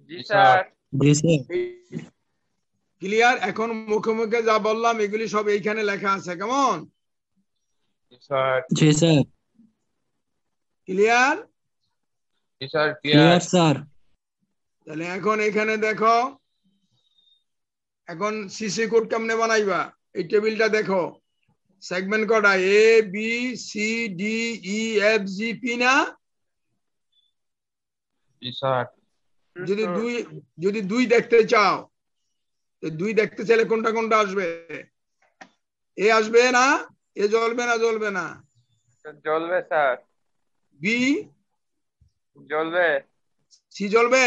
জি স্যার। জি স্যার। ক্লিয়ার? এখন মুখে মুখে যা বললাম এগুলি সব এইখানে লেখা আছে। কেমন? স্যার। জি sir. Clear? Sir clear sir. তাহলে এখন এখানে দেখো, এখন সিসি কোড কেমনে বানাইবা? এই টেবিলটা দেখো, সেগমেন্ট কটা? A B C D E F G P না? স্যার। যদি দুই দেখতে চাও, 2 দেখতে চাইলে কোনটা কোনটা আসবে? এ আসবে না? এ জ্বলবে না? জ্বলবে না? জ্বলবে স্যার। বি জ্বলবে সি জ্বলবে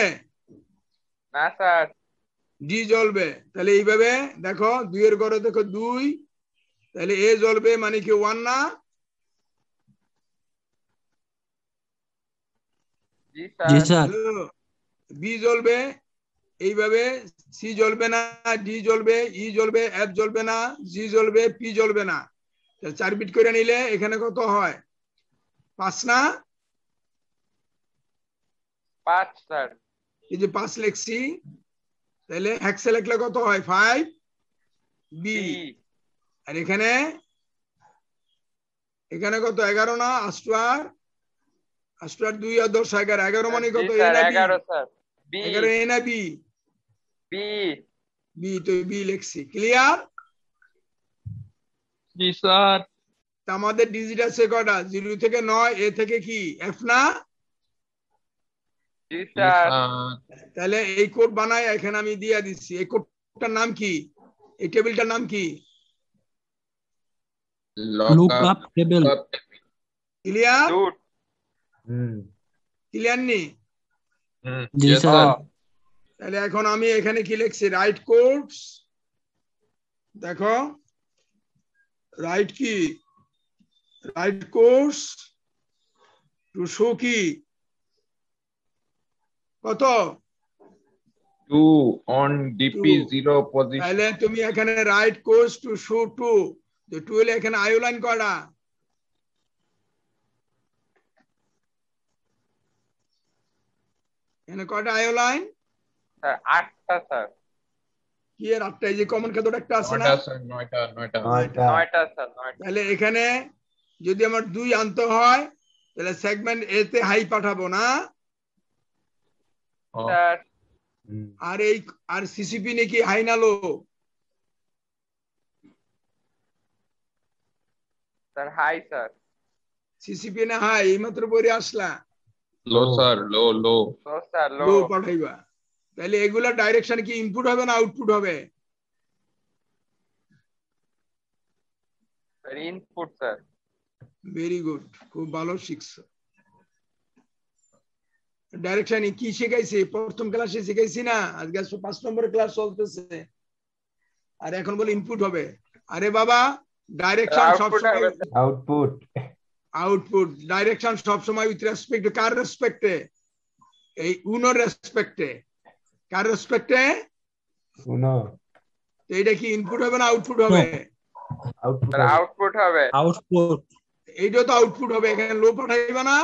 না স্যার। ডি জ্বলবে। তাহলে এইভাবে দেখো, 2 এর ঘরে দেখো 2, তাহলে এ জ্বলবে মানে কি 1 না? জি জি স্যার। স্যার। বি জ্বলবে এইভাবে, সি জ্বলবে না, ডি জ্বলবে, ই জ্বলবে, এফ জ্বলবে না, জি জ্বলবে, পি জ্বলবে না। 4 বিট করে নিলে এখানে কত হয়? 5 না? 5 স্যার। এই যে 5 লিখছি, তাহলে হেক্সে লিখলে কত হয়? 5 বি। বি। আর এখানে কত? 11 না? 8 আর 2 আর 10 11। 11 মানে জি কত? এ স্যার। না বি? 11 স্যার। বি। 11 এ না বি? বি। বি, তো বি লিখছি। ক্লিয়ার? জি স্যার। আমাদের ডিজিট আছে কয়টা? 0 থেকে 9, এ থেকে কি এফ না? জি স্যার। তাহলে এই কোড বানাই এখানে আমি দিয়ে দিচ্ছি। এই কোডটার নাম কি? এই টেবিলটার নাম কি? Lookup table. Clear? Root. Clear নি? জি স্যার। তাহলে এখন আমি এখানে কি লিখছি? Write codes. দেখো, রাইট কি? রাইট কোডস টু শো কি কত? 2 on DP0 position. তাহলে তুমি এখানে রাইট কোডস টু শো 2, যে 2 হলে এখানে আইও লাইন কয়টা? এখানে কয়টা আইও লাইন? স্যার 8টা স্যার। কি এর 8টা? এই যে কমন ক্যাথোড একটা আছে না? 9টা স্যার। 9টা। 9টা স্যার। 9টা। তাহলে এখানে যদি আমার 2 আনতে হয় তাহলে সেগমেন্ট এ তে হাই পাঠাবো না? স্যার। আর সিসিপি নাকি হাই না low? Sir high sir. CCP না হাই? এইমাত্র পরে আসলা। Low sir. Low low sir. Low. Low পাঠাইবা। তাহলে এগুলা ডাইরেকশন কি ইনপুট হবে না আউটপুট হবে? Sir input sir. Very good, খুব ভালো শিখছো। ডাইরেকশন কি শিখাইছি? প্রথম ক্লাসে শিখাইছি না, আজকে 5 নম্বরের ক্লাস চলতেছে, আর এখন বলে ইনপুট হবে। আরে বাবা, ডাইরেকশন সবসময় আউটপুট আউটপুট, ডাইরেকশন সবসময় উইথ রেসপেক্ট কার রেসপেক্টে? এই উনোর রেসপেক্টে। কার রেসপেক্টে? উনো। তো এটা কি ইনপুট হবে না আউটপুট হবে? আউটপুট হবে। আউটপুট। এইটাও তো আউটপুট হবে, এখানে লো পাঠাইবা না?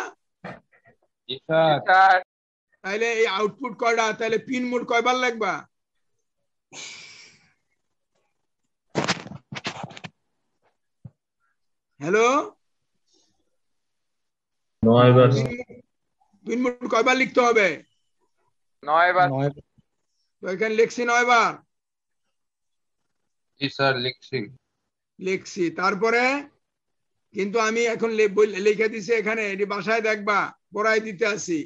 স্যার তাহলে এই আউটপুট কয়টা? তাহলে পিন মোড কয়বার লাগবা? হ্যালো, 9 বার। পিন মোড কয়বার লিখতে হবে? 9 বার। তো এখানে লিখছি 9 বার। জি স্যার লিখছি। তারপরে কিন্তু আমি এখন লিখে দিছি এখানে, এটি বাসায় দেখবা, পড়াই দিতে আসি।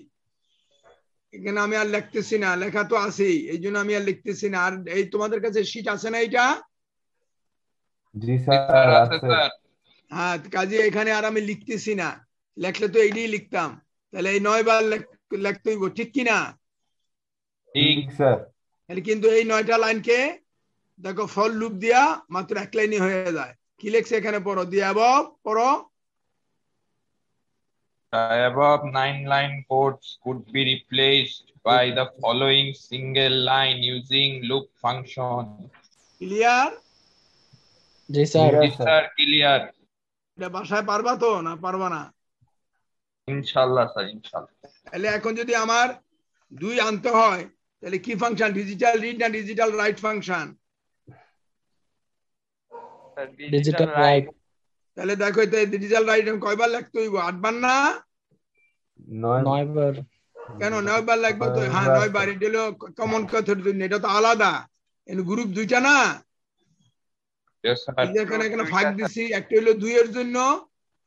এখানে আমি আর লিখতেছি না, লেখা তো আছেই, এই জন্য আমি আর লিখতেছি না। আর এই তোমাদের কাছে শীট আছে না এটা? জি স্যার আছে। হ্যাঁ, কাজে এখানে আর আমি লিখতেছি না, লেখলে তো এইটাই লিখতাম। তাহলে এই 9 বার লিখতে হইব, ঠিক কিনা? ঠিক স্যার। তাহলে কিন্তু এই 9টা লাইনকে দেখো ফর লুপ দিয়া মাত্র এক লাইনই হয়ে যায়। কি লিখছে এখানে পড়ো, দিয়ে পড়ো। The above 9-line codes could be replaced by the following single line using loop function. Clear? জি স্যার। Yes, sir, clear. এটা বাসায় পারবা তো না পারবা না? Inshallah, sir, inshallah. তাহলে এখন যদি আমার 2 আনতে হয়, তাহলে কি ফাংশন? ডিজিটাল রিড না digital right function? Digital right. তাহলে দেখো এটা ডিজিটাল রাইট কয়বার লিখতে হইব? 8 বার না? 9 বার। কেন 9 বার লাগবে তো? হ্যাঁ 9 বার। এটা হলো কমন কথার জন্য, এটা তো আলাদা। এর গ্রুপ 2টা না? Yes, sir. এখানে এখানে ভাগ দিছি, একটা হলো 2 এর জন্য,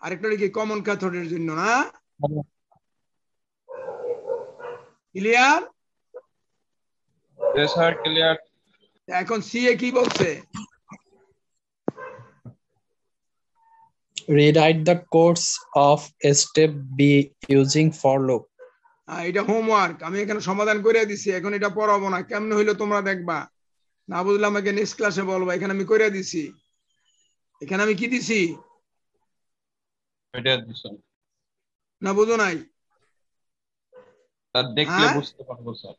আরেকটা হলো কি কমন কথার জন্য না? ক্লিয়ার? Yes, sir, clear. এখন সি এ কি বলছে? Rewrite the codes of step B using for loop. এটা হোমওয়ার্ক, আমি এখানে সমাধান করে দিছি, এখন এটা পড়াবো না। কেমনে হইলো তোমরা দেখবা, না বুঝলে আমাকে নেক্সট ক্লাসে বলবো। এখানে আমি করে দিছি, এখানে আমি কি দিছি এটা দিছেন। না বুঝো নাই? স্যার দেখলে হ্যাঁ? বুঝতে পারবো স্যার।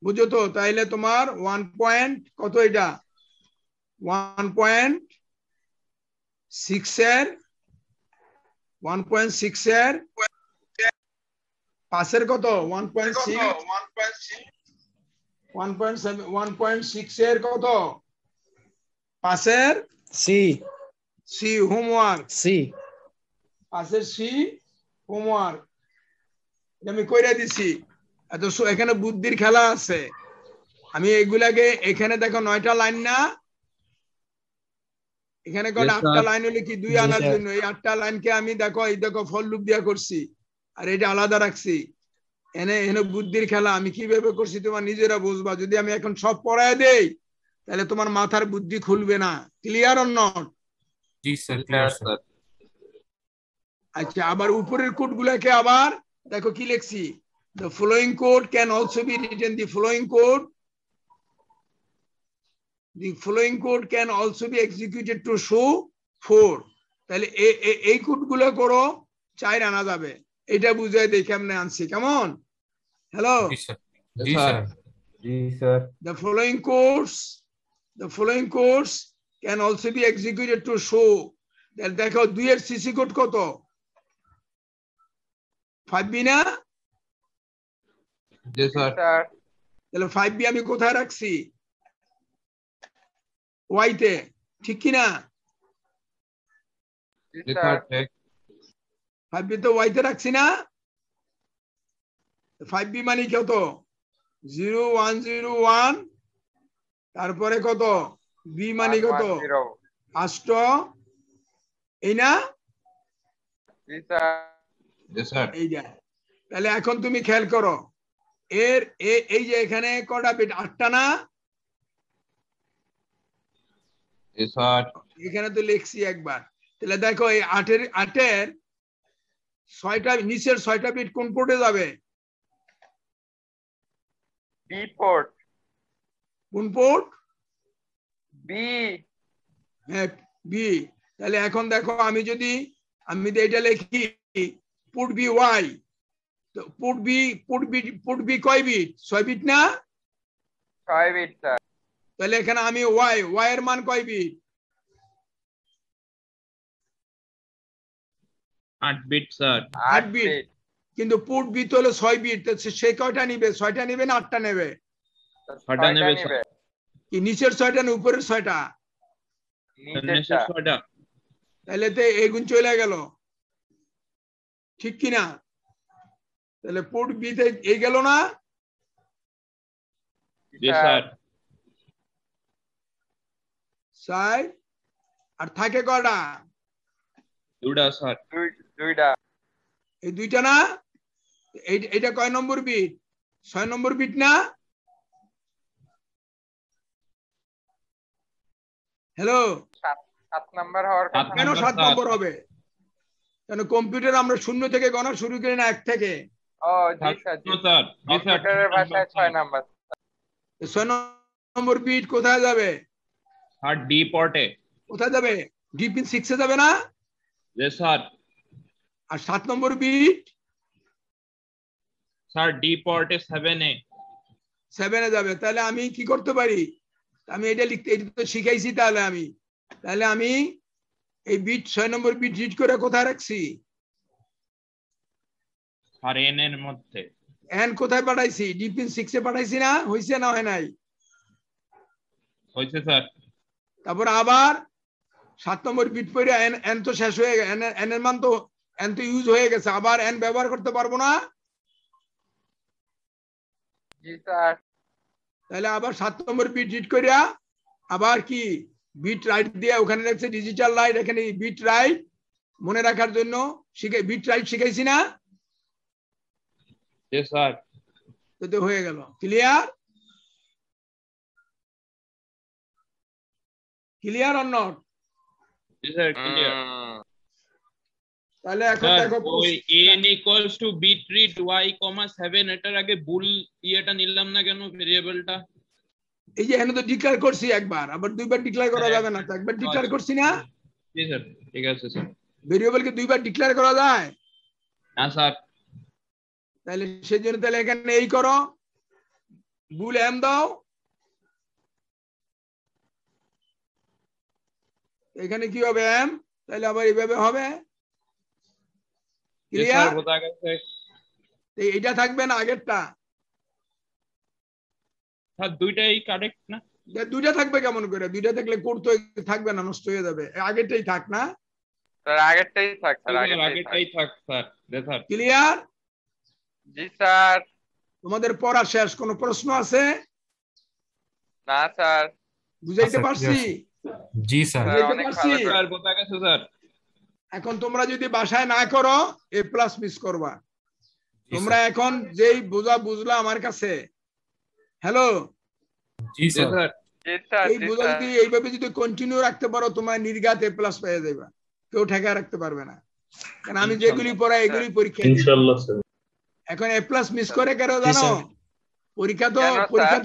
বুঝো তো? তাইলে তোমার 1 পয়েন্ট কত? এটা 1.6 এর 1.6 এর 5 এর কত? 1.6 1.7 1.6 এর কত? 5 এর সি। C homework. সি। 5 এর সি হোমওয়ার্ক আমি কইরা দিছি। এত এখানে বুদ্ধির খেলা আছে। আমি এগুলাকে এখানে দেখো 9টা লাইন না, এখানে কত? 8টা লাইন হলে কি 2 আনার জন্য এই 8টা লাইনকে আমি দেখো এই দেখো ফর লুপ দিয়া করছি, আর এটা আলাদা রাখছি। এনে এনে বুদ্ধির খেলা আমি কিভাবে করছি তোমার নিজেরা বুঝবা। যদি আমি এখন সব পড়ায় দেই তাহলে তোমার মাথার বুদ্ধি খুলবে না। Clear or not? জি স্যার, ক্লিয়ার স্যার। আচ্ছা, আবার উপরের কোড গুলাকে আবার দেখো কি লিখছি। The following code can also be written. The following code can also be executed to show 4. তাহলে এই কোড গুলো করো 4 আনা যাবে। এটা বুঝাই দেই কেমনে আনছি। কেমন? হ্যালো, জি স্যার। জি স্যার। জি sir. The following codes can also be executed to show that দেখো 2 এর সিসি কোড কত? 5B না? জি স্যার। তাহলে 5B আমি কোথায় রাখছি? Y তে, ঠিক কি না? জি স্যার, ঠিক। 5B তো Y তে রাখছি না? 5B মানে কত? 0 1 0 1, তারপরে কত? B মানে কত? 8 এই না? জি স্যার। জি স্যার। এইটা। তাহলে এখন তুমি খেয়াল করো, এর এই যে এখানে কটা বিট? 8টা না? জি স্যার। এখানে তো লিখছি একবার। তো তাহলে দেখো এই 8-এর 6টা নিচের 6টা বিট কোন পোর্টে যাবে? B port. কোন পোর্ট? বি। হ্যাঁ বি। তাহলে এখন দেখো আমি যদি এটা লিখি পোর্ট বি ওয়াই, তো পোর্ট বি কয় বিট? 6 বিট না? 6 বিট স্যার। তাহলে এখানে আমি ওয়াই এর মান কয় বিট? 8 bit sir. 8 বিট। কিন্তু পোর্ট বি তো হলো 6 বিট, তো সে কয়টা নিবে? 6টা নিবে না 8টা নেবে? 6টা নেবে। কি নিচের 6টা না উপরের 6টা? নিচের 6টা। তাহলে তো এগুন চলে গেল, ঠিক কিনা? তাহলে পোর্ট বি তে এই গেল না? জি স্যার। স্যার আর থাকে কয়টা? 2টা স্যার। 2টা। এই 2টা না? এইটা কয় নম্বর বিট? 6 নম্বর বিট না? হ্যালো, 7 নাম্বার হওয়ার কথা। কেন 7 নম্বর হবে? কেন কম্পিউটার আমরা 0 থেকে গণনা শুরু করি না 1 থেকে? ও জি স্যার। কম্পিউটারের ভাষায় 6 নাম্বার। 6 নম্বর বিট কোথায় যাবে? আর ডি পোর্টে। কোথায় যাবে? ডি পিন 6 এ যাবে না? জি স্যার। আর 7 নম্বর বিট স্যার ডি পোর্টে 7 এ। 7 এ যাবে। তাহলে আমি কি করতে পারি? আমি এটা তো শিখাইছি। তাহলে আমি এই বিট 6 নম্বর বিট রিড করে কোথায় রাখছি? আর এন এর মধ্যে। এন কোথায় পাঠাইছি? ডি পিন 6 এ পাঠাইছি না? হইছে না হয় নাই? হইছে স্যার। তারপর আবার 7 নম্বর বিট পড়ে এন তো শেষ হয়ে গেছে, এন এর মান তো এন তো ইউজ হয়ে গেছে, আবার এন ব্যবহার করতে পারবো না? জি স্যার। তাহলে আবার 7 নম্বর বিট রিড করিয়া আবার কি বিট রাইট দিয়ে ওখানে রাখছে ডিজিটাল রাইট, এখানে বিট রাইট মনে রাখার জন্য বিট রাইট শিখাইছি না? জি স্যার। তো হয়ে গেল। ক্লিয়ার? Clear or not? জি স্যার ক্লিয়ার। তাহলে এখন দেখো ওই n equals to bit read y, 7 এটার আগে বুল ইয়েটা নিলাম না কেন ভেরিয়েবলটা? এই যে এখানে তো ডিক্লেয়ার করছি একবার, আবার দুইবার ডিক্লেয়ার করা যাবে না? তো একবার ডিক্লেয়ার করছি না? জি স্যার ঠিক আছে স্যার। ভেরিয়েবলকে দুইবার ডিক্লেয়ার করা যায় না স্যার। তাহলে সেজন্য তাহলে এখানে এই করো, বুল এম দাও, এখানে কি হবে? এম। তাহলে আবার এইভাবে হবে। ক্লিয়ার? এইটা থাকবে না আগেরটা? স্যার দুইটাই কারেক্ট না? দুইটা থাকবে কেমন করে? দুইটা থাকলে কোড তো থাকবে না, নষ্ট হয়ে যাবে। আগেরটাই থাক না? স্যার আগেরটাই থাক স্যার। আগেরটাই থাক স্যার। Sir clear? জি স্যার। তোমাদের পড়া শেষ? কোনো প্রশ্ন আছে? না স্যার। বুঝাইতে পারছি? জি স্যার। অনেক ভালো স্যার বোঝা গেছে স্যার। এখন তোমরা যদি বাসায় না করো এ প্লাস মিস করবা। তোমরা এখন যেই বুঝলা আমার কাছে, হ্যালো, জি স্যার। এই বোঝা যদি এইভাবে যদি কন্টিনিউ রাখতে পারো তোমার নির্ঘাত এ প্লাস পেয়ে যাবে, কেউ ঠেকায় রাখতে পারবে না। কারণ আমি যেগুলি পড়াই এগুলি পরীক্ষা ইনশাআল্লাহ স্যার। এখন এ প্লাস মিস করে কেন জানো? পরীক্ষা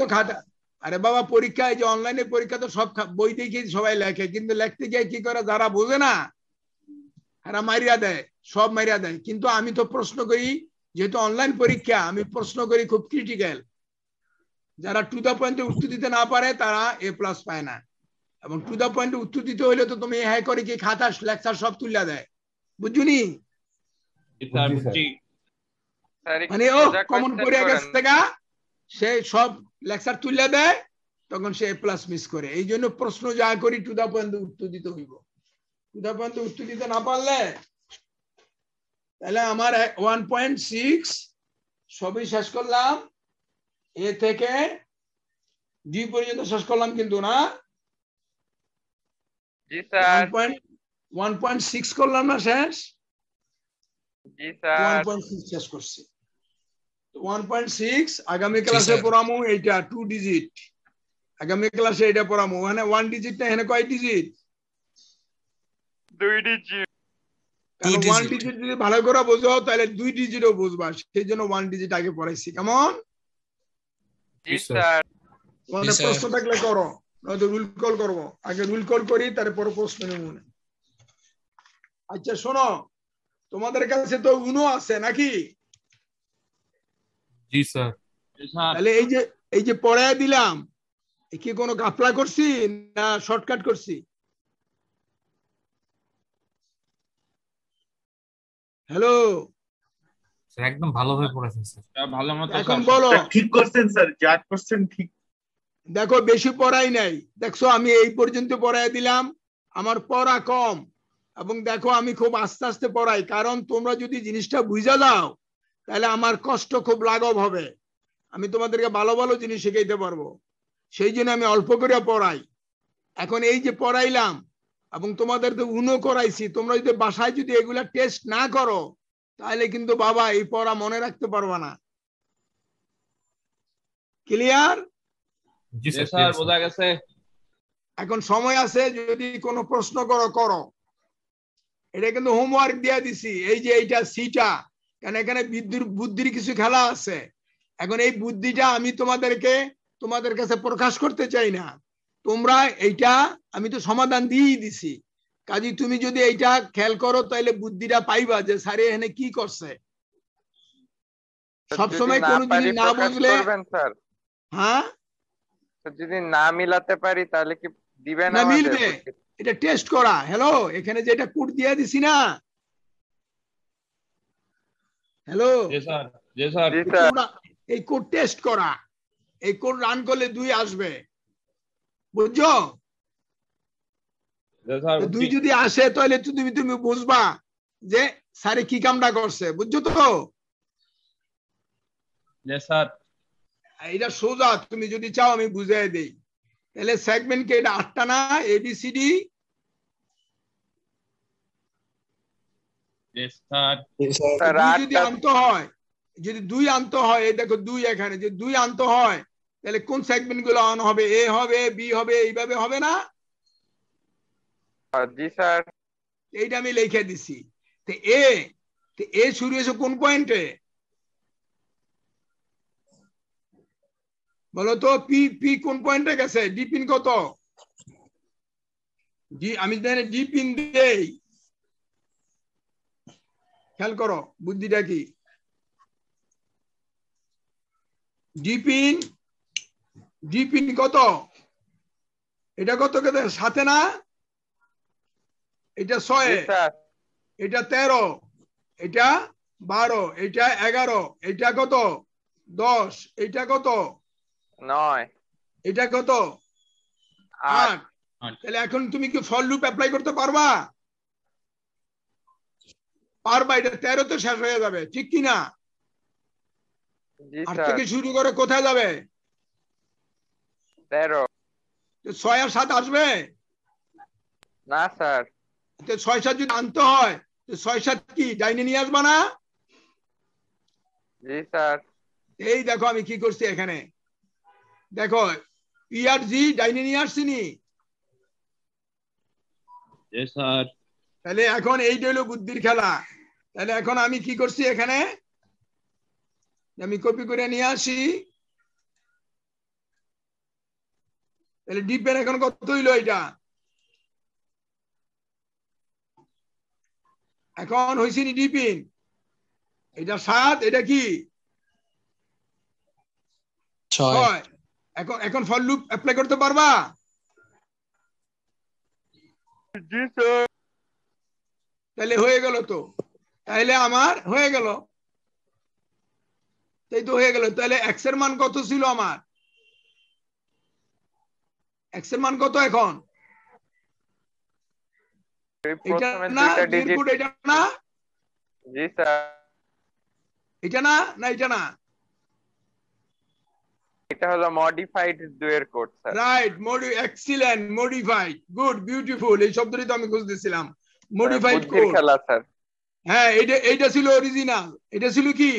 তো খাতা, আরে বাবা পরীক্ষা এই যে অনলাইনে পরীক্ষা তো সব বই দেখে সবাই লেখে, কিন্তু লিখতে গিয়ে কি করে যারা বোঝে না এরা মারিয়া দেয়, সব মারিয়া দেয়। কিন্তু আমি তো প্রশ্ন করি, যেহেতু অনলাইন পরীক্ষা আমি প্রশ্ন করি খুব ক্রিটিক্যাল। যারা টু দা পয়েন্টে উত্তর দিতে না পারে তারা এ প্লাস পায় না। এবং টু দা পয়েন্টে উত্তর দিতে হইলে তো তুমি হ্যাঁ করে কি খাতা লেকচার সব তুলে দেয়, বুঝুনি? মানে ও কমন পড়ে গেছে গা, সে সব লেকচার তুলে দেয়, তখন সে এ প্লাস মিস করে। এই জন্য প্রশ্ন যা করি টু দা পয়েন্টে উত্তর দিতে হইব। টু দা পয়েন্টে উত্তর দিতে না পারলে তাহলে আমার 1.6 সবই শেষ করলাম, এ থেকে ডি পর্যন্ত শেষ করলাম কিন্তু না? জি স্যার। 1.6 করলাম না শেষ? জি স্যার। 1.6 শেষ করছি। 1.6 আগামী ক্লাসে পড়ামু এইটা 2 ডিজিট। আগামী ক্লাসে এটা পড়ামু। মানে 1 ডিজিট না, এখানে কয় ডিজিট? 2 ডিজিট। কারণ 1 ডিজিট যদি ভালো করে বোঝো তাহলে 2 ডিজিটও বুঝবা, সেই জন্য 1 ডিজিট আগে পড়াইছি। কেমন? জি স্যার। তোমাদের প্রশ্ন থাকলে করো, নয়তো রুল কল করবো। আগে রুল কল করি, তারপরে প্রশ্ন নেব। আচ্ছা শোনো, তোমাদের কাছে তো উনো আছে নাকি? জি স্যার। তাহলে এই যে পড়ায় দিলাম, কি কোনো গাফলা করছি না শর্টকাট করছি? হ্যালো, স্যার একদম ভালোভাবে পড়াছেন স্যার। ভালো মতো এখন বলো। ঠিক করছেন স্যার, যা করছেন ঠিক। দেখো বেশি পড়াই নাই, দেখছো আমি এই পর্যন্ত পড়ায় দিলাম, আমার পড়া কম। এবং দেখো আমি খুব আস্তে আস্তে পড়াই, কারণ তোমরা যদি জিনিসটা বুঝা দাও তাহলে আমার কষ্ট খুব লাঘব হবে, আমি তোমাদেরকে ভালো ভালো জিনিস শিখাইতে পারবো। সেই জন্য আমি অল্প করে পড়াই। এখন এই যে পড়াইলাম এবং তোমাদের তো উনো করাইছি, তোমরা যদি বাসায় যদি এগুলা টেস্ট না করো তাহলে কিন্তু বাবা এই পড়া মনে রাখতে পারবা না। ক্লিয়ার? জি স্যার স্যার বোঝা গেছে। এখন সময় আছে, যদি কোনো প্রশ্ন করো। এটা কিন্তু হোমওয়ার্ক দিয়ে দিছি, এই যে এইটা সিটা, কারণ এখানে বুদ্ধির কিছু খেলা আছে। এখন এই বুদ্ধিটা আমি তোমাদের কাছে প্রকাশ করতে চাই না, তোমরা এইটা আমি তো সমাধান দিয়েই দিছি। কাজে তুমি যদি এইটা খেয়াল করো তাহলে বুদ্ধিটা পাইবা যে স্যারে এখানে কি করছে। সবসময় কোনো জিনিস না বুঝলে, হ্যাঁ যদি না মিলাতে পারি তাহলে কি দিবেন? না মিলবে, এটা টেস্ট করা। হ্যালো, এখানে যেটা কোড দিয়ে দিছি না, হ্যালো, এই কোড টেস্ট করা, এই কোড রান করলে 2 আসবে, বুঝছো? 2 যদি আসে তাহলে তুমি বুঝবা যে স্যারে কি কামটা করছে, বুঝছো তো? এটা সোজা, তুমি যদি চাও আমি বুঝাই দেই। তাহলে সেগমেন্ট কে এটা 8টা না, ABCD? যদি আনতে হয়, যদি 2 আনতে হয়, এই দেখো 2 এখানে, যে 2 আনতে হয় তাহলে কোন সেগমেন্ট গুলো অন হবে? এ হবে, বি হবে, এইভাবে হবে না? জি স্যার। এইটা আমি লিখে দিছি। তো এ শুরু হয়েছে কোন পয়েন্টে বলো তো? পি কোন পয়েন্টে গেছে? ডি পিন কত? আমি জানি ডি পিন দেই, খেয়াল করো বুদ্ধিটা কি। ডি পিন কত? এটা কত? 7 না? এটা 6, এটা 13, এটা 12, এটা 11, এটা কত? 10, এটা কত? 9, এটা কত? 8। তাহলে এখন তুমি কি ফর লুপ অ্যাপ্লাই করতে পারবা? পারবা। এটা 13 তো শেষ হয়ে যাবে, ঠিক কি না? 8 থেকে শুরু করে কোথায় যাবে? 13। 6 আর 7 আসবে না স্যার। 6 7 যদি আনতে হয় 6 7 কি ডাইনে নিয়ে আসবা না? জি স্যার। এই দেখো আমি কি করছি এখানে, দেখো পি আর জি ডাইনে নিয়ে আসছি নি? তাহলে এখন এইটা হলো বুদ্ধির খেলা। তাহলে এখন আমি কি করছি এখানে, আমি কপি করে নিয়ে আসি। তাহলে ডিপের এখন কত হইলো? এটা এখন হয়েছে নি ডিপিন, এটা 7, এটা কি 6। এখন ফর লুপ অ্যাপ্লাই করতে পারবা? জি স্যার। তাহলে হয়ে গেল তো, তাহলে আমার হয়ে গেল, তাই তো হয়ে গেল। তাহলে এক্স এর মান কত ছিল আমার? এক্স এর মান কত এখন? এটা না, এটা না? জি স্যার। এটা না, না এটা না? এটা হলো মডিফাইড 2 এর code sir. Right, excellent, modified, good, beautiful, এই শব্দটি তো আমি খুঁজতেছিলাম। মডিফাইড কোড খেলা স্যার। হ্যাঁ, এইটা ছিল অরিজিনাল। এটা ছিল কি?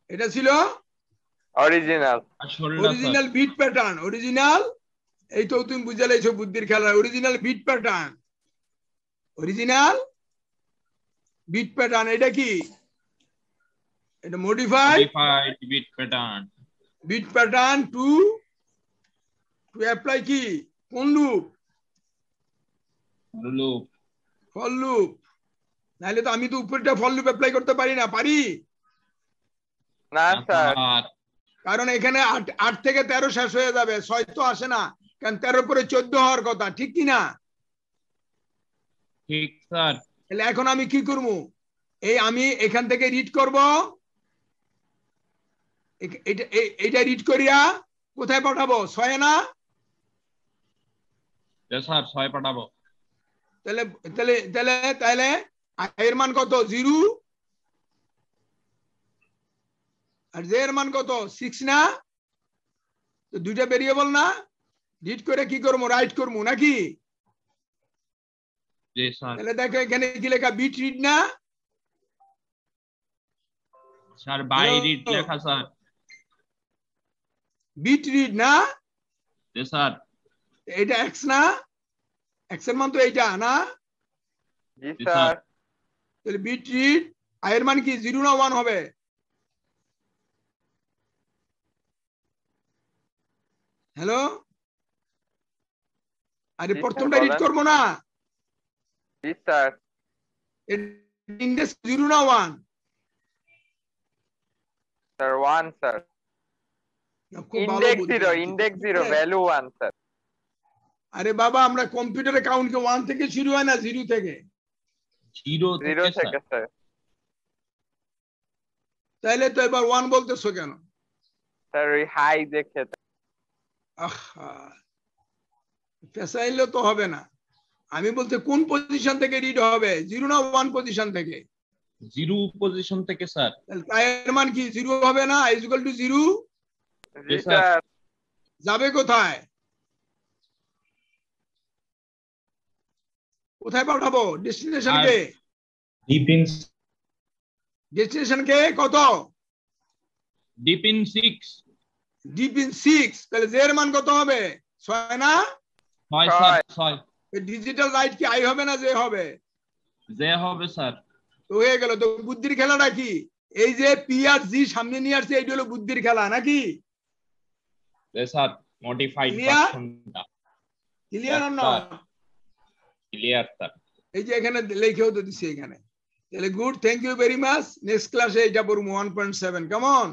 এটা ছিল অরিজিনাল বিট প্যাটার্ন, অরিজিনাল এই তো তুমি বুঝে লাইছো বুদ্ধির খেলা অরিজিনাল বিট প্যাটার্ন এটা কি এটা modified bit pattern to apply কি কোন লুপ ফর লুপ নাহলে তো আমি তো উপরটা ফর লুপ অ্যাপ্লাই করতে পারি না পারি না স্যার কারণ এখানে 8 থেকে 13 শেষ হয়ে যাবে 6 তো আসে না কারণ 13 পরে 14 হওয়ার কথা ঠিক কি না ঠিক স্যার তাহলে এখন আমি কি করব এই আমি এখান থেকে রিড করব এটা রিড করিয়া কোথায় পাঠাবো 6 না স্যার 6 পাঠাবো তাহলে তাহলে তাহলে তাহলে এর মান কত 0 আর জে এর মান কত 6 না তো দুইটা ভেরিয়েবল না রিড করে কি করব রাইট করব নাকি জি স্যার তাহলে দেখো এখানে কি লেখা বিট রিড না স্যার বাই রিড লেখা স্যার বিট রিড না জি স্যার এটা এক্স না এক্স এর মান তো এইটা না জি স্যার তাহলে বিট রিড আই এর মান কি 0 না 1 হবে হ্যালো আরে প্রথমটা রিড করব না জি স্যার ইন্ডেক্স 0 না 1 sir 1 sir index 0 value 1 sir আরে বাবা আমরা কম্পিউটারে কাউন্ট কে 1 থেকে শুরু হয় না 0 থেকে 0 থেকে স্যার তাহলে তো এবার 1 বলতেছো কেন স্যার ওই হাই দেখে আহা ফেসাইলে তো হবে না আমি বলতে কোন পজিশন থেকে রিড হবে 0 না 1 পজিশন থেকে 0 পজিশন থেকে স্যার তাহলে এর মান কি 0 হবে না is equal to 0 G sir যাবে কোথায় কোথায় পাঠাবো ডেস্টিনেশন কে ডেস্টিনেশন কে কত ডিপ ইন 6 তাহলে জে এর মান কত হবে 6 না 6 স্যার 6 ডিজিটাল রাইট কি আই হবে না জে হবে জে হবে স্যার তো হয়ে গেল তো বুদ্ধির খেলাটা কি এই যে পি আর জি সামনে নিয়ে আসছে এইটা হলো বুদ্ধির খেলা নাকি স্যার মডিফাইড ভার্সনটা ক্লিয়ার আর না ক্লিয়ার স্যার এই যে এখানে লিখেও তো দিছি এখানে তাহলে good thank you very much next ক্লাসে এটা পড়ব 1.7 কেমন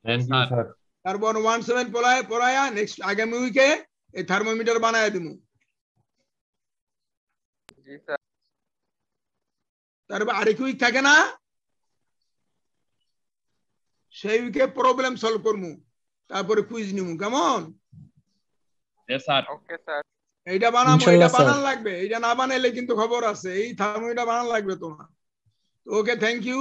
থ্যাংক ইউ স্যার তারপর 1.7 পড়ায়া নেক্সট আগামী উইকে এই থার্মোমিটার বানায় দিমু জি স্যার তারপর আরেক উইক থাকে না সেই উইকে প্রবলেম সলভ করমু তারপরে কুইজ নিমু কেমন यस স্যার ওকে স্যার এইটা বানাবো এটা বানান লাগবে এইটা না বানাইলে কিন্তু খবর আছে এই থার্মোমিটার বানান লাগবে তোমার ওকে থ্যাংক ইউ